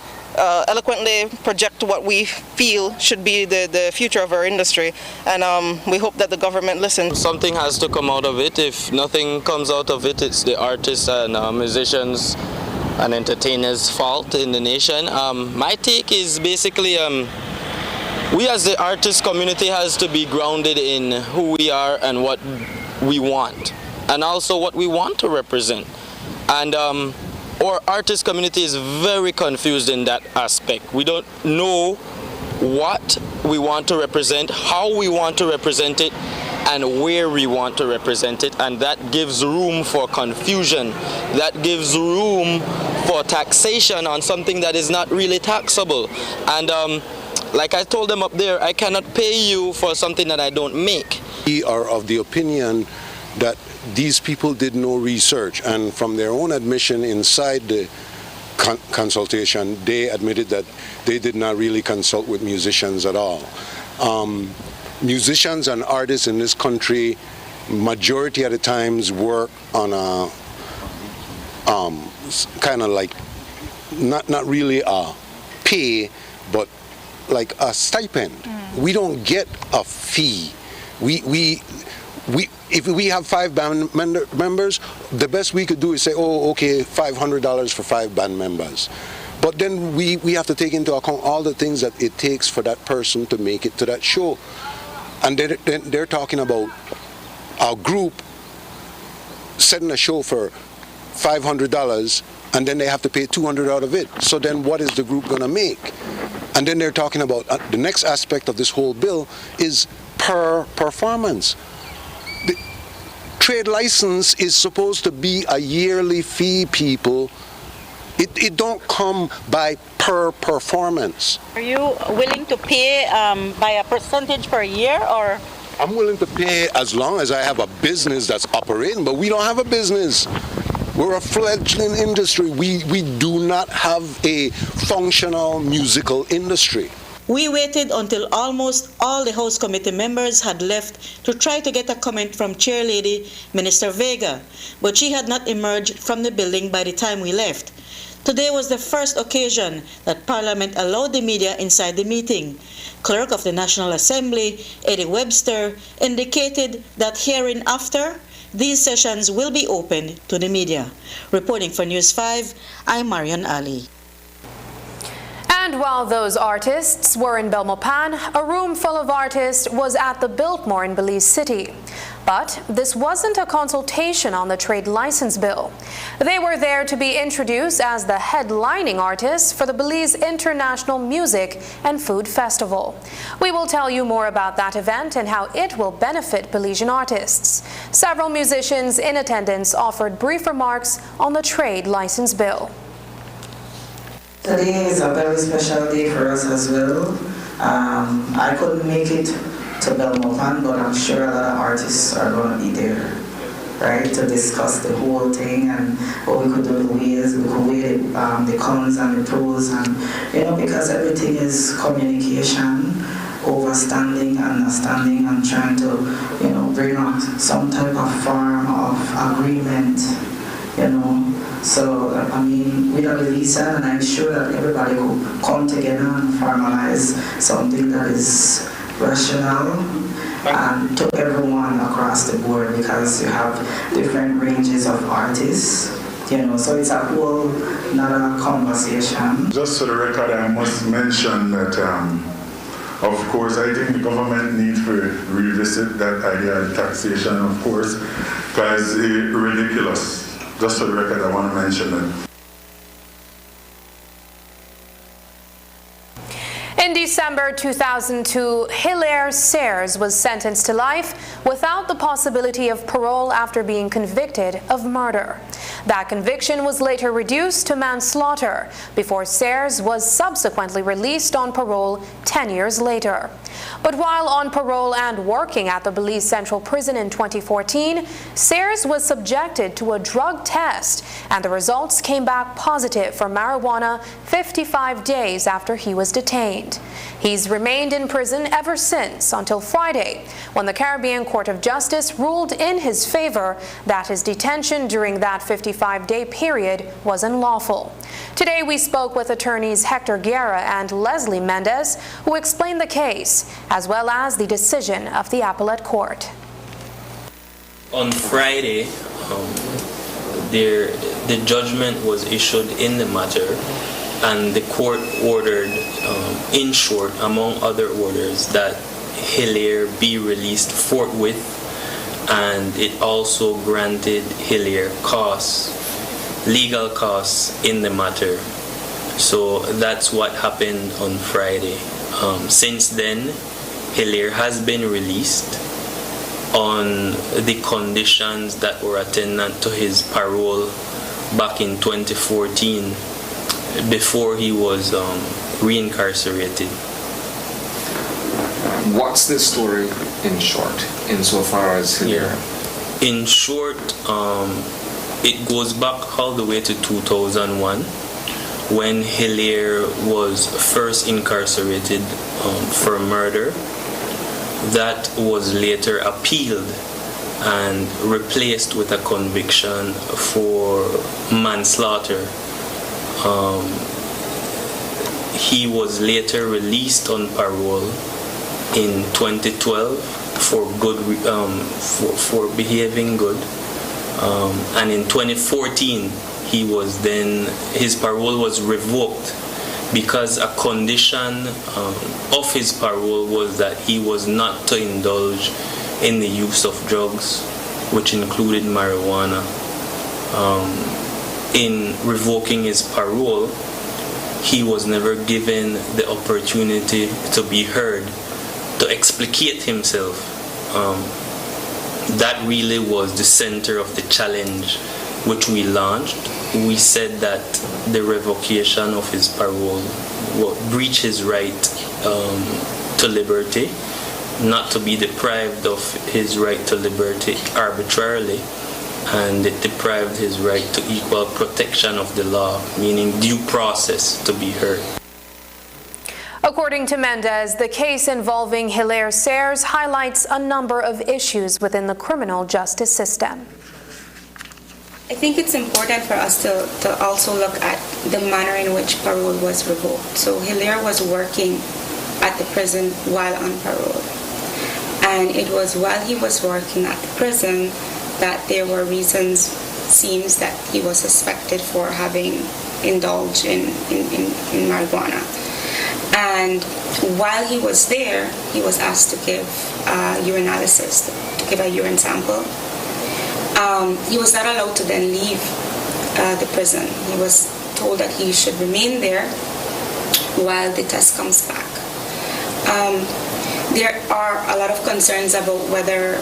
eloquently project what we feel should be the future of our industry, and we hope that the government listens. Something has to come out of it. If nothing comes out of it, it's the artists and musicians and entertainers' fault in the nation. My take is basically we as the artist community has to be grounded in who we are and what we want, and also what we want to represent. And our artist community is very confused in that aspect. We don't know what we want to represent, how we want to represent it, and where we want to represent it, and that gives room for confusion. That gives room for taxation on something that is not really taxable. And like I told them up there, I cannot pay you for something that I don't make. We are of the opinion that these people did no research, and from their own admission inside the consultation, they admitted that they did not really consult with musicians at all. Musicians and artists in this country, majority of the times, work on a kind of like not really a pay, but like a stipend. We don't get a fee. If we have 5 band members, the best we could do is say, oh, okay, $500 for 5 band members. But then we have to take into account all the things that it takes for that person to make it to that show. And they're talking about our group setting a show for $500, and then they have to pay $200 out of it. So then what is the group going to make? And then they're talking about the next aspect of this whole bill is per performance. The trade license is supposed to be a yearly fee, people. It don't come by per performance. Are you willing to pay by a percentage per year, or? I'm willing to pay as long as I have a business that's operating, but we don't have a business. We're a fledgling industry. We do not have a functional musical industry. We waited until almost all the House Committee members had left to try to get a comment from Chairlady Minister Vega, but she had not emerged from the building by the time we left. Today was the first occasion that Parliament allowed the media inside the meeting. Clerk of the National Assembly, Eddie Webster, indicated that hereinafter, these sessions will be open to the media. Reporting for News 5, I'm Marian Ali. And while those artists were in Belmopan, a room full of artists was at the Biltmore in Belize City. But this wasn't a consultation on the trade license bill. They were there to be introduced as the headlining artists for the Belize International Music and Food Festival. We will tell you more about that event and how it will benefit Belizean artists. Several musicians in attendance offered brief remarks on the trade license bill. Today is a very special day for us as well. I couldn't make it to Belmopan, but I'm sure a lot of artists are going to be there, right, to discuss the whole thing and what we could do, we could weigh the cons and the pros, and because everything is communication, overstanding, understanding, and trying to bring up some type of form of agreement, So, we are Lisa, and I'm sure that everybody will come together and formalize something that is rational and to everyone across the board, because you have different ranges of artists, so it's a whole another conversation. Just for the record, I must mention that, of course, I think the government needs to revisit that idea of taxation, of course, because it's ridiculous. Just for the record, I want to mention that. In December, December 2002, Hilaire Serres was sentenced to life without the possibility of parole after being convicted of murder. That conviction was later reduced to manslaughter before Serres was subsequently released on parole 10 years later. But while on parole and working at the Belize Central Prison in 2014, Serres was subjected to a drug test, and the results came back positive for marijuana 55 days after he was detained. He's remained in prison ever since, until Friday, when the Caribbean Court of Justice ruled in his favor that his detention during that 55-day period was unlawful. Today we spoke with attorneys Hector Guerra and Leslie Mendez, who explained the case, as well as the decision of the appellate court. On Friday, the judgment was issued in the matter, and the court ordered, in short, among other orders, that Hilaire be released forthwith, and it also granted Hilaire legal costs in the matter. So that's what happened on Friday. Since then, Hilaire has been released on the conditions that were attendant to his parole back in 2014, before he was reincarcerated. What's the story in short, insofar as Hilaire? In short, it goes back all the way to 2001, when Hilaire was first incarcerated for murder. That was later appealed and replaced with a conviction for manslaughter. He was later released on parole in 2012 for for behaving good, and in 2014 his parole was revoked because a condition of his parole was that he was not to indulge in the use of drugs, which included marijuana. In revoking his parole, he was never given the opportunity to be heard, to explicate himself. That really was the center of the challenge which we launched. We said that the revocation of his parole will breach his right to liberty, not to be deprived of his right to liberty arbitrarily, and it deprived his right to equal protection of the law, meaning due process to be heard. According to Mendez, the case involving Hilaire Serres highlights a number of issues within the criminal justice system. I think it's important for us to also look at the manner in which parole was revoked. So Hilaire was working at the prison while on parole. And it was while he was working at the prison that there were reasons, seems that he was suspected for having indulged in marijuana. And while he was there, he was asked to give urinalysis, to give a urine sample. He was not allowed to then leave the prison. He was told that he should remain there while the test comes back. There are a lot of concerns about whether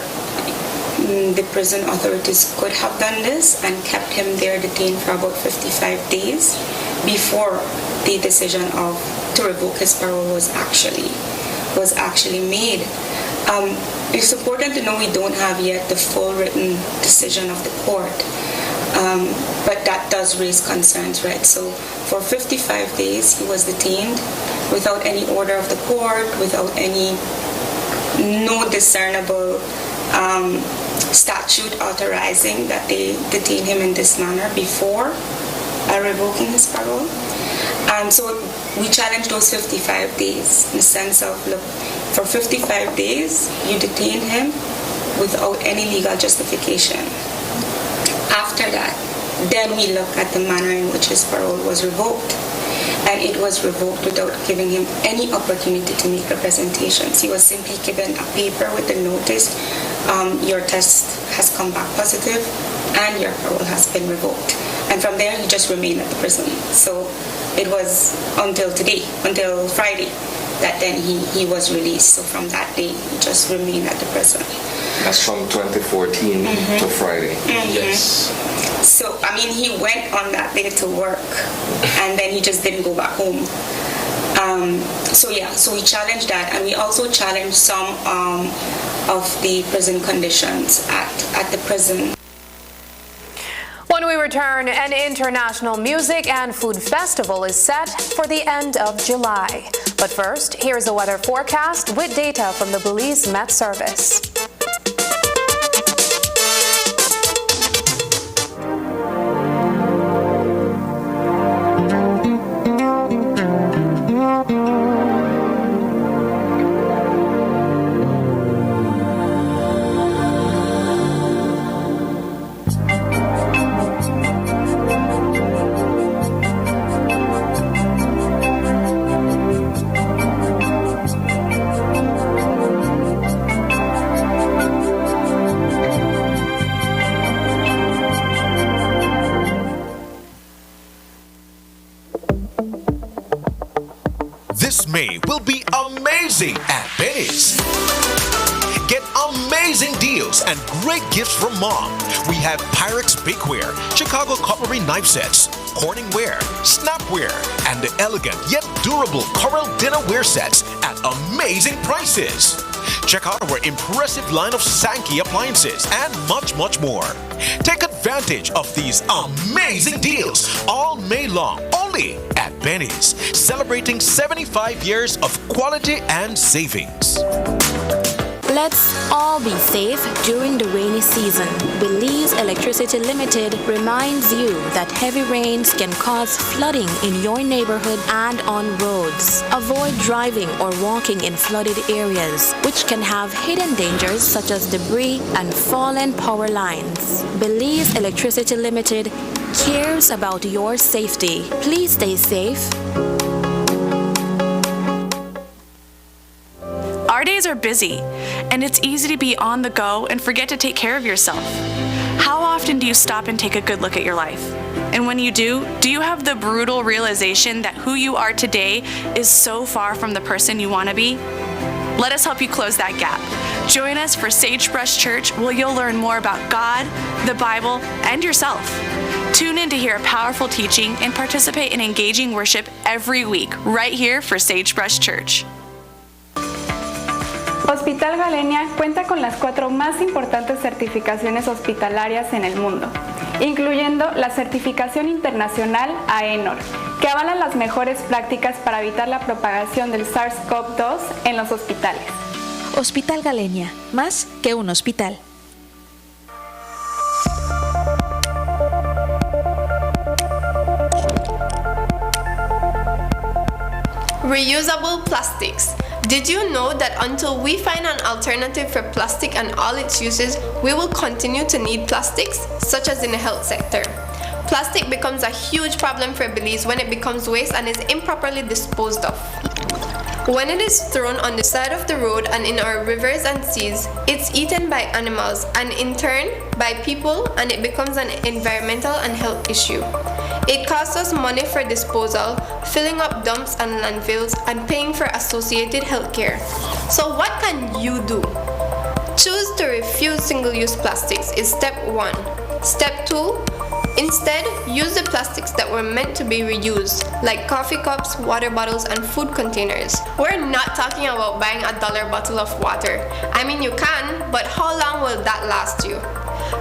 the prison authorities could have done this and kept him there detained for about 55 days before the decision to revoke his parole was actually made. It's important to know we don't have yet the full written decision of the court, but that does raise concerns, right? So for 55 days he was detained without any order of the court, without no discernible statute authorizing that they detain him in this manner before revoking his parole. So we challenge those 55 days in the sense of, look, for 55 days you detained him without any legal justification. After that, then we look at the manner in which his parole was revoked. And it was revoked without giving him any opportunity to make representations. He was simply given a paper with the notice, your test has come back positive and your parole has been revoked. And from there, he just remained at the prison. So it was until today, until Friday, that then he was released. So from that day, he just remained at the prison. That's from 2014 to Friday. Yes. So, I mean, he went on that day to work, and then he just didn't go back home. So we challenged that, and we also challenged some of the prison conditions at the prison. When we return, an international music and food festival is set for the end of July. But first, here's the weather forecast with data from the Belize Met Service. This May will be amazing at Benny's. Get amazing deals and great gifts from Mom. We have Pyrex Bakeware, Chicago Cutlery Knife Sets, Corningware, Snapware, and the elegant yet durable Coral Dinnerware Sets at amazing prices. Check out our impressive line of Sankey appliances and much, much more. Take advantage of these amazing deals all May long, only at Benny's, celebrating 75 years of quality and savings. Let's all be safe during the rainy season. Belize Electricity Limited reminds you that heavy rains can cause flooding in your neighborhood and on roads. Avoid driving or walking in flooded areas, which can have hidden dangers such as debris and fallen power lines. Belize Electricity Limited cares about your safety. Please stay safe. Our days are busy, and it's easy to be on the go and forget to take care of yourself. How often do you stop and take a good look at your life? And when you do you have the brutal realization that who you are today is so far from the person you want to be? Let us help you close that gap. Join us for Sagebrush Church, where you'll learn more about God, the Bible, and yourself. Tune in to hear a powerful teaching and participate in engaging worship every week, right here for Sagebrush Church. Hospital Galenia cuenta con las 4 más importantes certificaciones hospitalarias en el mundo, incluyendo la certificación internacional AENOR, que avala las mejores prácticas para evitar la propagación del SARS-CoV-2 en los hospitales. Hospital Galenia, más que un hospital. Reusable plastics. Did you know that until we find an alternative for plastic and all its uses, we will continue to need plastics, such as in the health sector? Plastic becomes a huge problem for Belize when it becomes waste and is improperly disposed of. When it is thrown on the side of the road and in our rivers and seas, it's eaten by animals and in turn by people, and it becomes an environmental and health issue. It costs us money for disposal, filling up dumps and landfills, and paying for associated healthcare. So what can you do? Choose to refuse single-use plastics is step 1. Step 2, instead, use the plastics that were meant to be reused, like coffee cups, water bottles, and food containers. We're not talking about buying a $1 bottle of water. I mean, you can, but how long will that last you?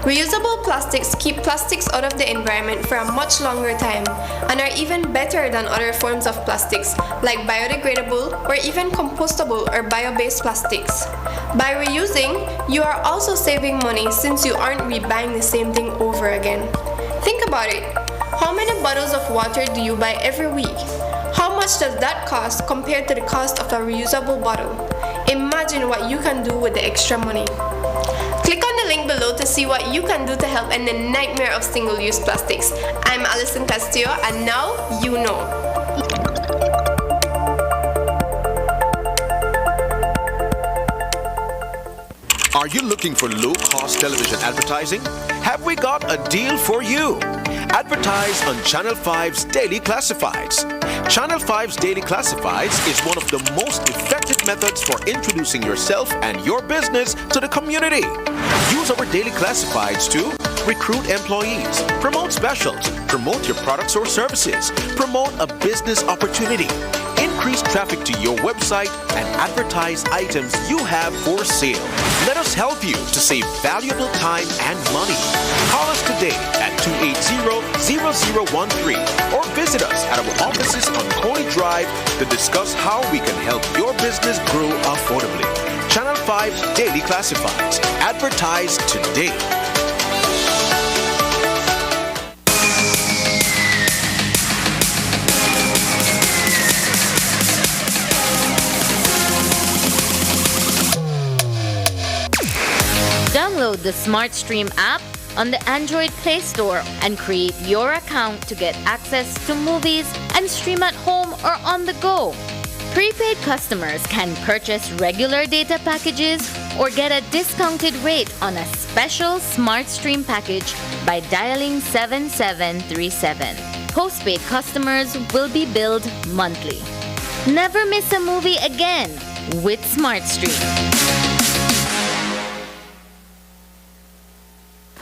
Reusable plastics keep plastics out of the environment for a much longer time and are even better than other forms of plastics like biodegradable or even compostable or bio-based plastics. By reusing, you are also saving money since you aren't rebuying the same thing over again. Think about it. How many bottles of water do you buy every week? How much does that cost compared to the cost of a reusable bottle? Imagine what you can do with the extra money. Click on the link below to see what you can do to help end the nightmare of single-use plastics. I'm Alison Castillo, and now you know. Are you looking for low-cost television advertising? Have we got a deal for you? Advertise on Channel 5's Daily Classifieds. Channel 5's Daily Classifieds is one of the most effective methods for introducing yourself and your business to the community. Use our Daily Classifieds to recruit employees, promote specials, promote your products or services, promote a business opportunity, increase traffic to your website, and advertise items you have for sale. Let us help you to save valuable time and money. Call us today at 280-0013 or visit us at our offices on Coney Drive to discuss how we can help your business grow affordably. Channel 5 Daily Classifieds. Advertise today. Download the SmartStream app on the Android Play Store and create your account to get access to movies and stream at home or on the go. Prepaid customers can purchase regular data packages or get a discounted rate on a special SmartStream package by dialing 7737. Postpaid customers will be billed monthly. Never miss a movie again with SmartStream.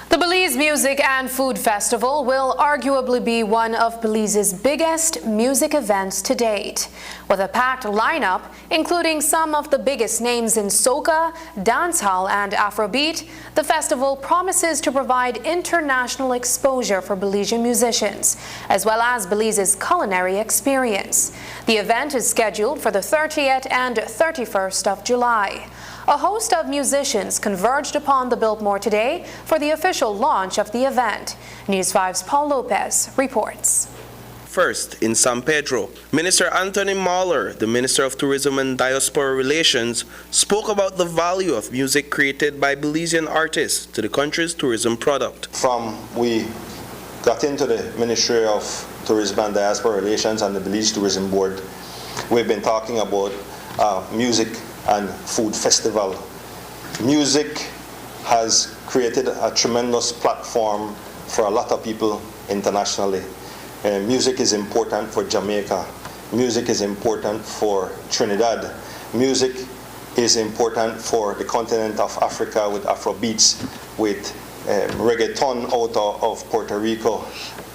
The Belize Music and Food Festival will arguably be one of Belize's biggest music events to date. With a packed lineup, including some of the biggest names in soca, dancehall, and Afrobeat, the festival promises to provide international exposure for Belizean musicians, as well as Belize's culinary experience. The event is scheduled for the 30th and 31st of July. A host of musicians converged upon the Biltmore today for the official launch of the event. News 5's Paul Lopez reports. First, in San Pedro, Minister Anthony Mahler, the Minister of Tourism and Diaspora Relations, spoke about the value of music created by Belizean artists to the country's tourism product. From we got into the Ministry of Tourism and Diaspora Relations and the Belize Tourism Board, we've been talking about music and food festival. Music has created a tremendous platform for a lot of people internationally. Music is important for Jamaica. Music is important for Trinidad. Music is important for the continent of Africa with Afrobeats, with reggaeton out of Puerto Rico.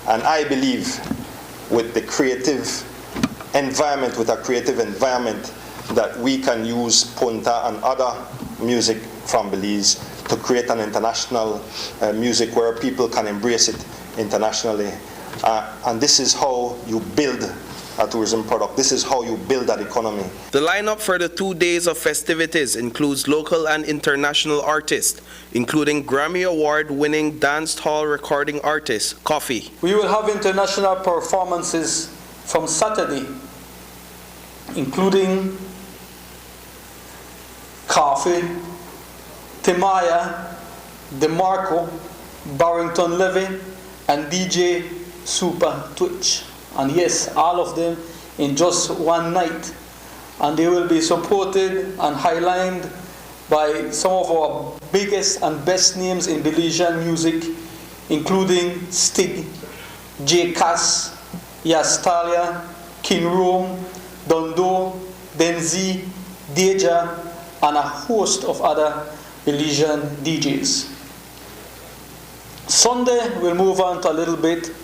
And I believe with the creative environment, that we can use punta and other music from Belize to create an international music where people can embrace it internationally. And this is how you build a tourism product. This is how you build that economy. The lineup for the 2 days of festivities includes local and international artists, including Grammy Award-winning dance hall recording artist, Coffee. We will have international performances from Saturday, including Coffee, Timaya, DeMarco, Barrington Levy, and DJ Super Twitch. And yes, all of them in just one night. And they will be supported and highlighted by some of our biggest and best names in Belizean music, including Stig, J. Cass, Yastalia, King Rome, Dondo, Denzi, Deja, and a host of other Belizean DJs. Sunday, we'll move on to a little bit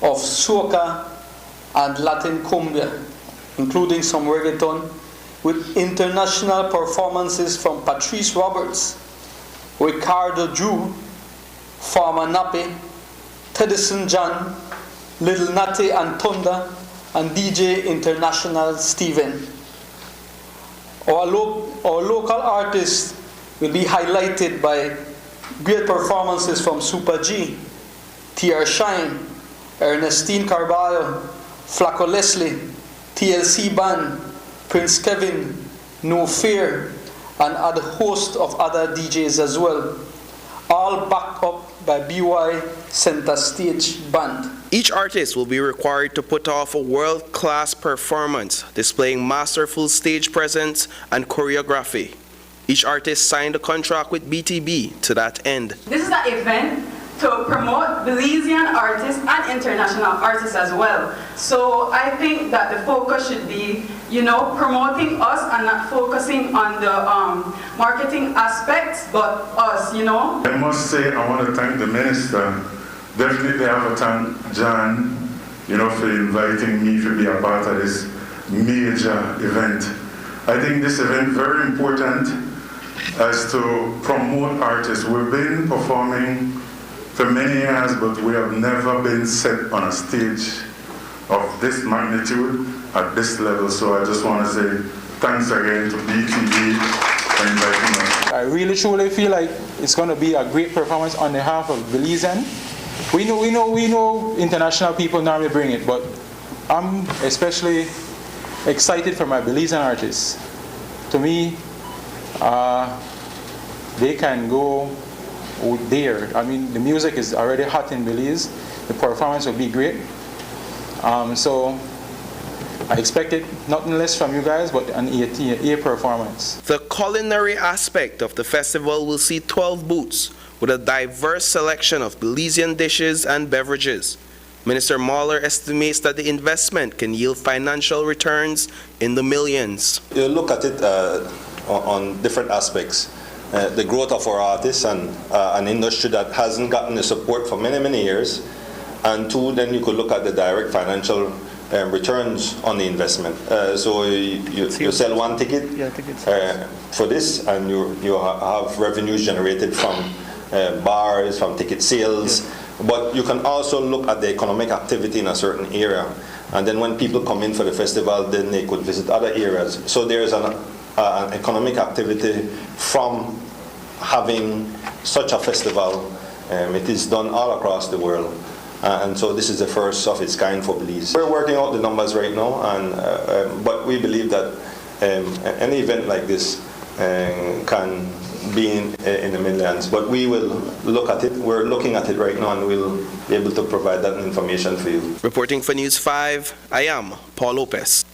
of soca and Latin cumbia, including some reggaeton, with international performances from Patrice Roberts, Ricardo Drew, Farmer Nappy, Teddyson John, Little Natty and Thunder, and DJ International Steven. Our local artists will be highlighted by great performances from Super G, T.R. Shine, Ernestine Carballo, Flaco Leslie, TLC Band, Prince Kevin, No Fear, and a host of other DJs as well, all backed up by BY Center Stage Band. Each artist will be required to put off a world-class performance, displaying masterful stage presence and choreography. Each artist signed a contract with BTB to that end. This is an event to promote Belizean artists and international artists as well. So I think that the focus should be, promoting us and not focusing on the marketing aspects, but us, I must say, I want to thank the minister. Definitely I have to thank John, for inviting me to be a part of this major event. I think this event very important as to promote artists. We've been performing for many years, but we have never been set on a stage of this magnitude at this level. So I just want to say thanks again to BTV for inviting us. I really truly feel like it's going to be a great performance on behalf of Belizean. We know international people normally bring it, but I'm especially excited for my Belizean artists. To me, they can go there. I mean, the music is already hot in Belize. The performance will be great. So I expected nothing less from you guys but an A performance. The culinary aspect of the festival will see 12 booths with a diverse selection of Belizean dishes and beverages. Minister Mahler estimates that the investment can yield financial returns in the millions. You look at it on different aspects. The growth of our artists and an industry that hasn't gotten the support for many, many years. And two, then you could look at the direct financial returns on the investment. So you sell one ticket for this, and you have revenues generated from bars, from ticket sales. But you can also look at the economic activity in a certain area. And then when people come in for the festival, then they could visit other areas. So there's an economic activity from having such a festival. It is done all across the world. And so this is the first of its kind for Belize. We're working out the numbers right now, but we believe that any event like this can be in the millions. But we will look at it. We're looking at it right now, and we'll be able to provide that information for you. Reporting for News 5, I am Paul Lopez.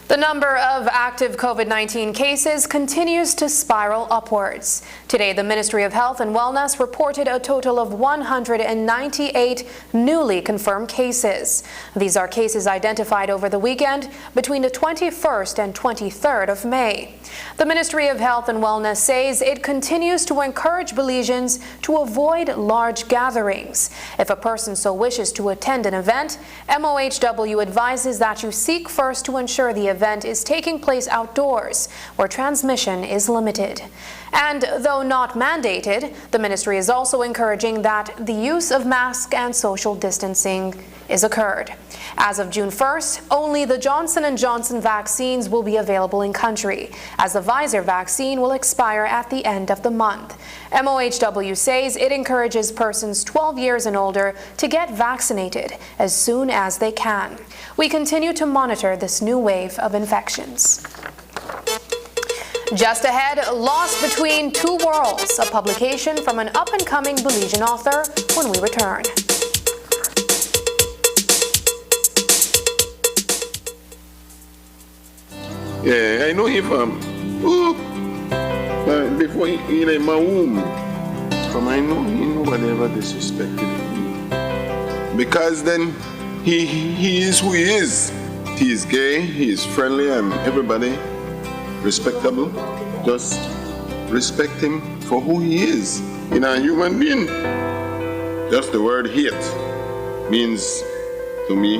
The number of active COVID-19 cases continues to spiral upwards. Today, the Ministry of Health and Wellness reported a total of 198 newly confirmed cases. These are cases identified over the weekend between the 21st and 23rd of May. The Ministry of Health and Wellness says it continues to encourage Belizeans to avoid large gatherings. If a person so wishes to attend an event, MOHW advises that you seek first to ensure the event is taking place outdoors, where transmission is limited. And though not mandated, the ministry is also encouraging that the use of masks and social distancing is occurred. As of June 1st, only the Johnson & Johnson vaccines will be available in country, as the Pfizer vaccine will expire at the end of the month. MOHW says it encourages persons 12 years and older to get vaccinated as soon as they can. We continue to monitor this new wave of infections. Just ahead, Lost Between Two Worlds, a publication from an up-and-coming Belizean author when we return. Yeah, I know him from before he in my womb. From I know he nobody ever disrespected him. Because then he is who he is. He is gay, he is friendly, and everybody respectable. Just respect him for who he is in a human being. Just the word hate means to me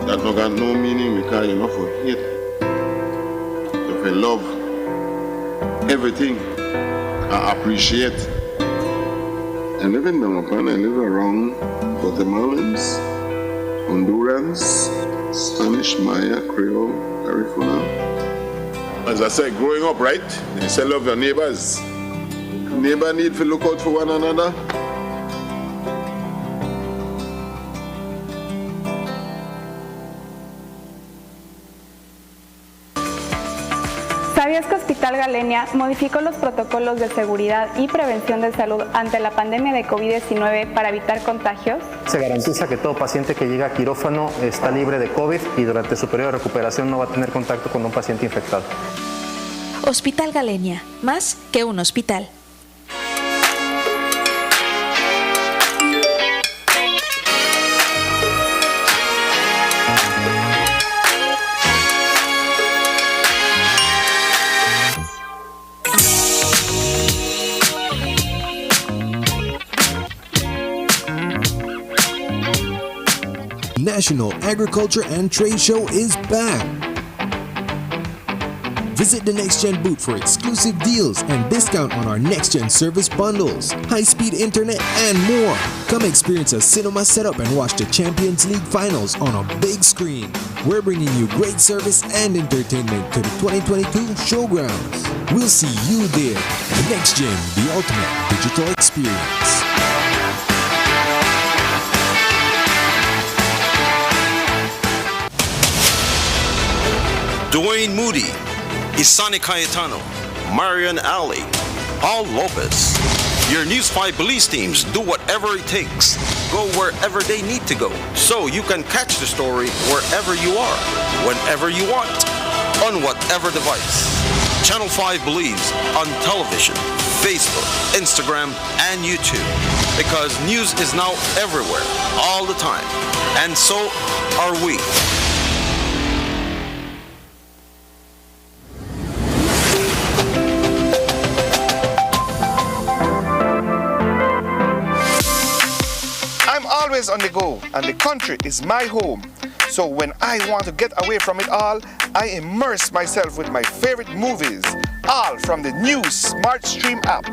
that no got no meaning because you know for hate. If I love everything, I appreciate. I live in Belmopan, I live around Guatemalans, Hondurans, Spanish, Maya, Creole, Garifuna. As I said, growing up, right? They say love your neighbors. Neighbor need to look out for one another. ¿Sabías que Hospital Galenia modificó los protocolos de seguridad y prevención de salud ante la pandemia de COVID-19 para evitar contagios? Se garantiza que todo paciente que llega a quirófano está libre de COVID y durante su periodo de recuperación no va a tener contacto con un paciente infectado. Hospital Galenia, más que un hospital. National Agriculture and Trade Show is back. Visit the Next Gen booth for exclusive deals and discount on our Next Gen service bundles, high-speed internet, and more. Come experience a cinema setup and watch the Champions League finals on a big screen. We're bringing you great service and entertainment to the 2022 showgrounds. We'll see you there. Next Gen, the ultimate digital experience. Dwayne Moody, Isani Cayetano, Marian Ali, Paul Lopez. Your News 5 police teams do whatever it takes. Go wherever they need to go, so you can catch the story wherever you are, whenever you want, on whatever device. Channel 5 believes on television, Facebook, Instagram, and YouTube, because news is now everywhere, all the time, and so are we. Always on the go, and the country is my home. So when I want to get away from it all, I immerse myself with my favorite movies, all from the new Smart Stream app.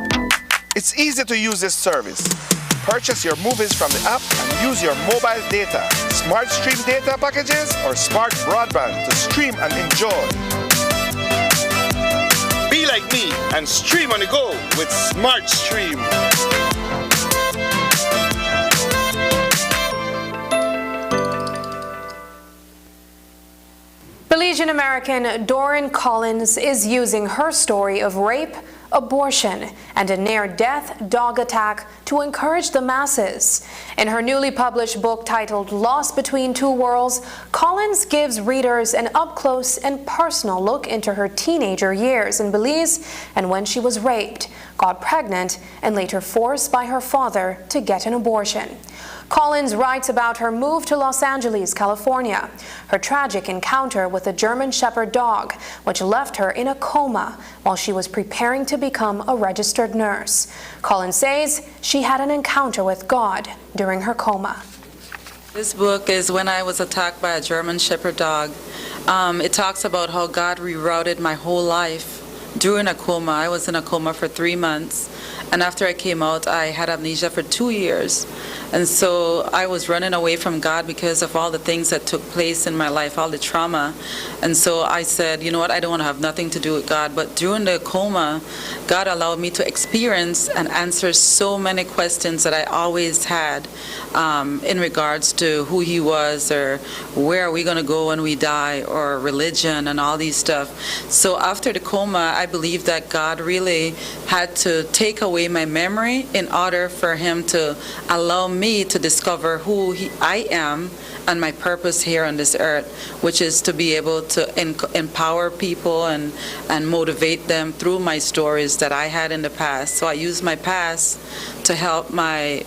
It's easy to use this service. Purchase your movies from the app and use your mobile data, Smart Stream data packages, or smart broadband to stream and enjoy. Be like me and stream on the go with Smart Stream. Belizean American Doreen Collins is using her story of rape, abortion, and a near-death dog attack to encourage the masses. In her newly published book titled Lost Between Two Worlds, Collins gives readers an up-close and personal look into her teenager years in Belize and when she was raped, got pregnant, and later forced by her father to get an abortion. Collins writes about her move to Los Angeles, California, her tragic encounter with a German Shepherd dog, which left her in a coma while she was preparing to become a registered nurse. Collins says she had an encounter with God during her coma. This book is when I was attacked by a German Shepherd dog. It talks about how God rerouted my whole life during a coma. I was in a coma for 3 months, and after I came out, I had amnesia for 2 years. And so I was running away from God because of all the things that took place in my life, all the trauma. And so I said, you know what, I don't want to have nothing to do with God. But during the coma, God allowed me to experience and answer so many questions that I always had in regards to who He was, or where are we going to go when we die, or religion and all these stuff. So after the coma, I believe that God really had to take away my memory in order for Him to allow me to discover who I am and my purpose here on this earth, which is to be able to empower people and motivate them through my stories that I had in the past. So I use my past to help my,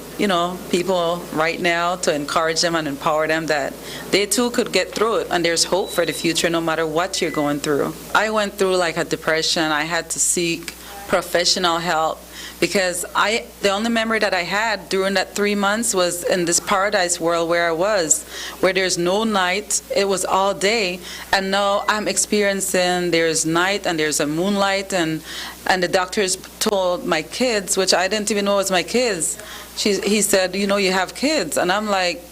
people right now, to encourage them and empower them that they too could get through it, and there's hope for the future no matter what you're going through. I went through like a depression. I had to seek professional help, because the only memory that I had during that 3 months was in this paradise world where I was, where there's no night, it was all day, and now I'm experiencing there's night and there's a moonlight, and the doctors told my kids, which I didn't even know was my kids, he said, you have kids, and I'm like,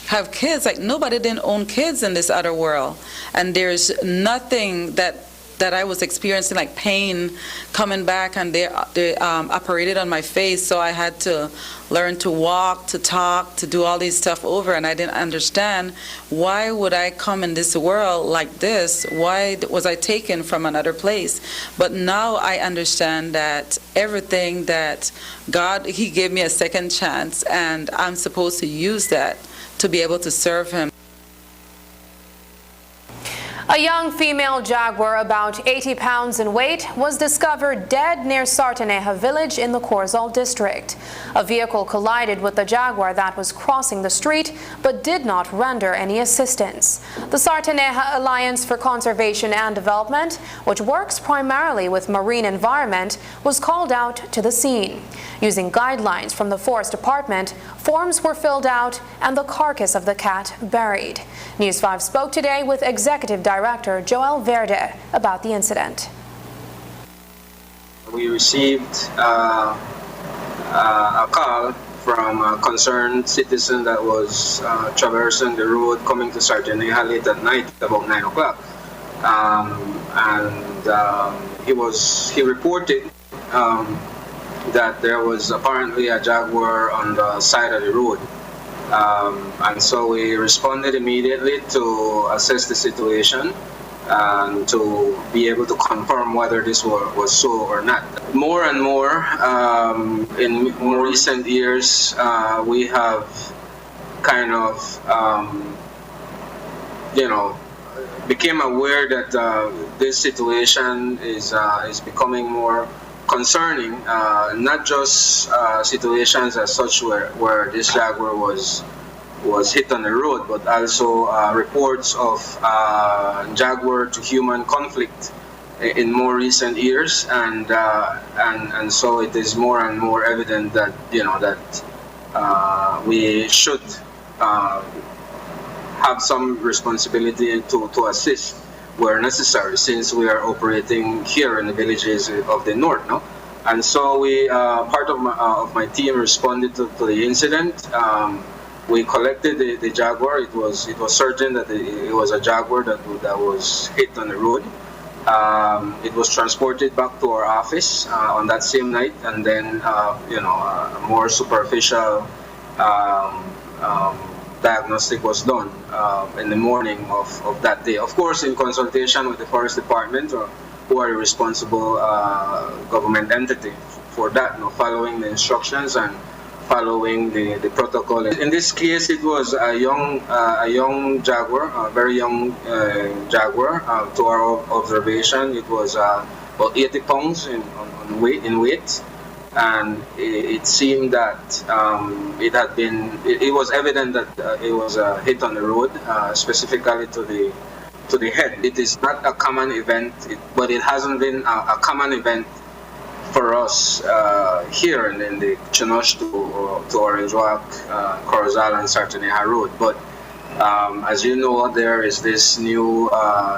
have kids? Like, nobody didn't own kids in this other world, and there's nothing that I was experiencing, like pain coming back, and they operated on my face, so I had to learn to walk, to talk, to do all these stuff over, and I didn't understand, why would I come in this world like this? Why was I taken from another place? But now I understand that everything that God, He gave me a second chance, and I'm supposed to use that to be able to serve Him. A young female jaguar about 80 pounds in weight was discovered dead near Sartaneja village in the Corozal district. A vehicle collided with the jaguar that was crossing the street but did not render any assistance. The Sartaneja Alliance for Conservation and Development, which works primarily with marine environment, was called out to the scene. Using guidelines from the Forest Department, forms were filled out and the carcass of the cat buried. News 5 spoke today with Executive Director Joel Verde about the incident. We received a call from a concerned citizen that was traversing the road coming to Sartaneja late at night, about 9 o'clock. He reported that there was apparently a jaguar on the side of the road. And so we responded immediately to assess the situation and to be able to confirm whether this was so or not. More and more, in more recent years, we have kind of, became aware that this situation is becoming more concerning, not just situations as such where this jaguar was hit on the road, but also reports of jaguar to human conflict in more recent years, and so it is more and more evident that we should have some responsibility to assist where necessary, since we are operating here in the villages of the north, no? And so we, part of my team responded to the incident. We collected the jaguar. It was certain that it was a jaguar that was hit on the road. It was transported back to our office on that same night, and then a more superficial diagnostic was done in the morning of that day. Of course, in consultation with the Forest Department, who are the responsible government entity for that, following the instructions and following the protocol. In this case, it was a young jaguar, a very young jaguar. To our observation, it was about 80 pounds in weight. And it seemed that it was evident that it was a hit on the road, specifically to the head. It is not a common event, but it hasn't been a common event for us here in the Chinosh to Orange Walk, Corozal and Sartaneja Road. But as you know, there is this new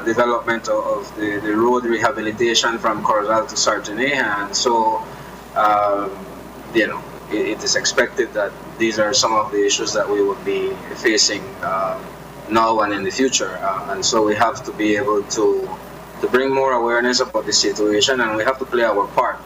development of the road rehabilitation from Corozal to Sartaneja, and so it is expected that these are some of the issues that we will be facing now and in the future. And so we have to be able to bring more awareness about the situation, and we have to play our part.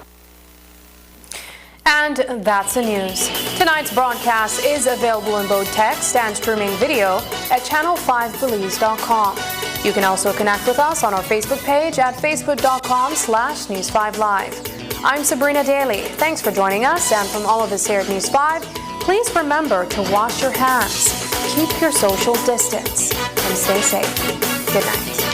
And that's the news. Tonight's broadcast is available in both text and streaming video at channel5belize.com. You can also connect with us on our Facebook page at facebook.com/News5Live. I'm Sabrina Daly. Thanks for joining us, and from all of us here at News 5, please remember to wash your hands, keep your social distance, and stay safe. Good night.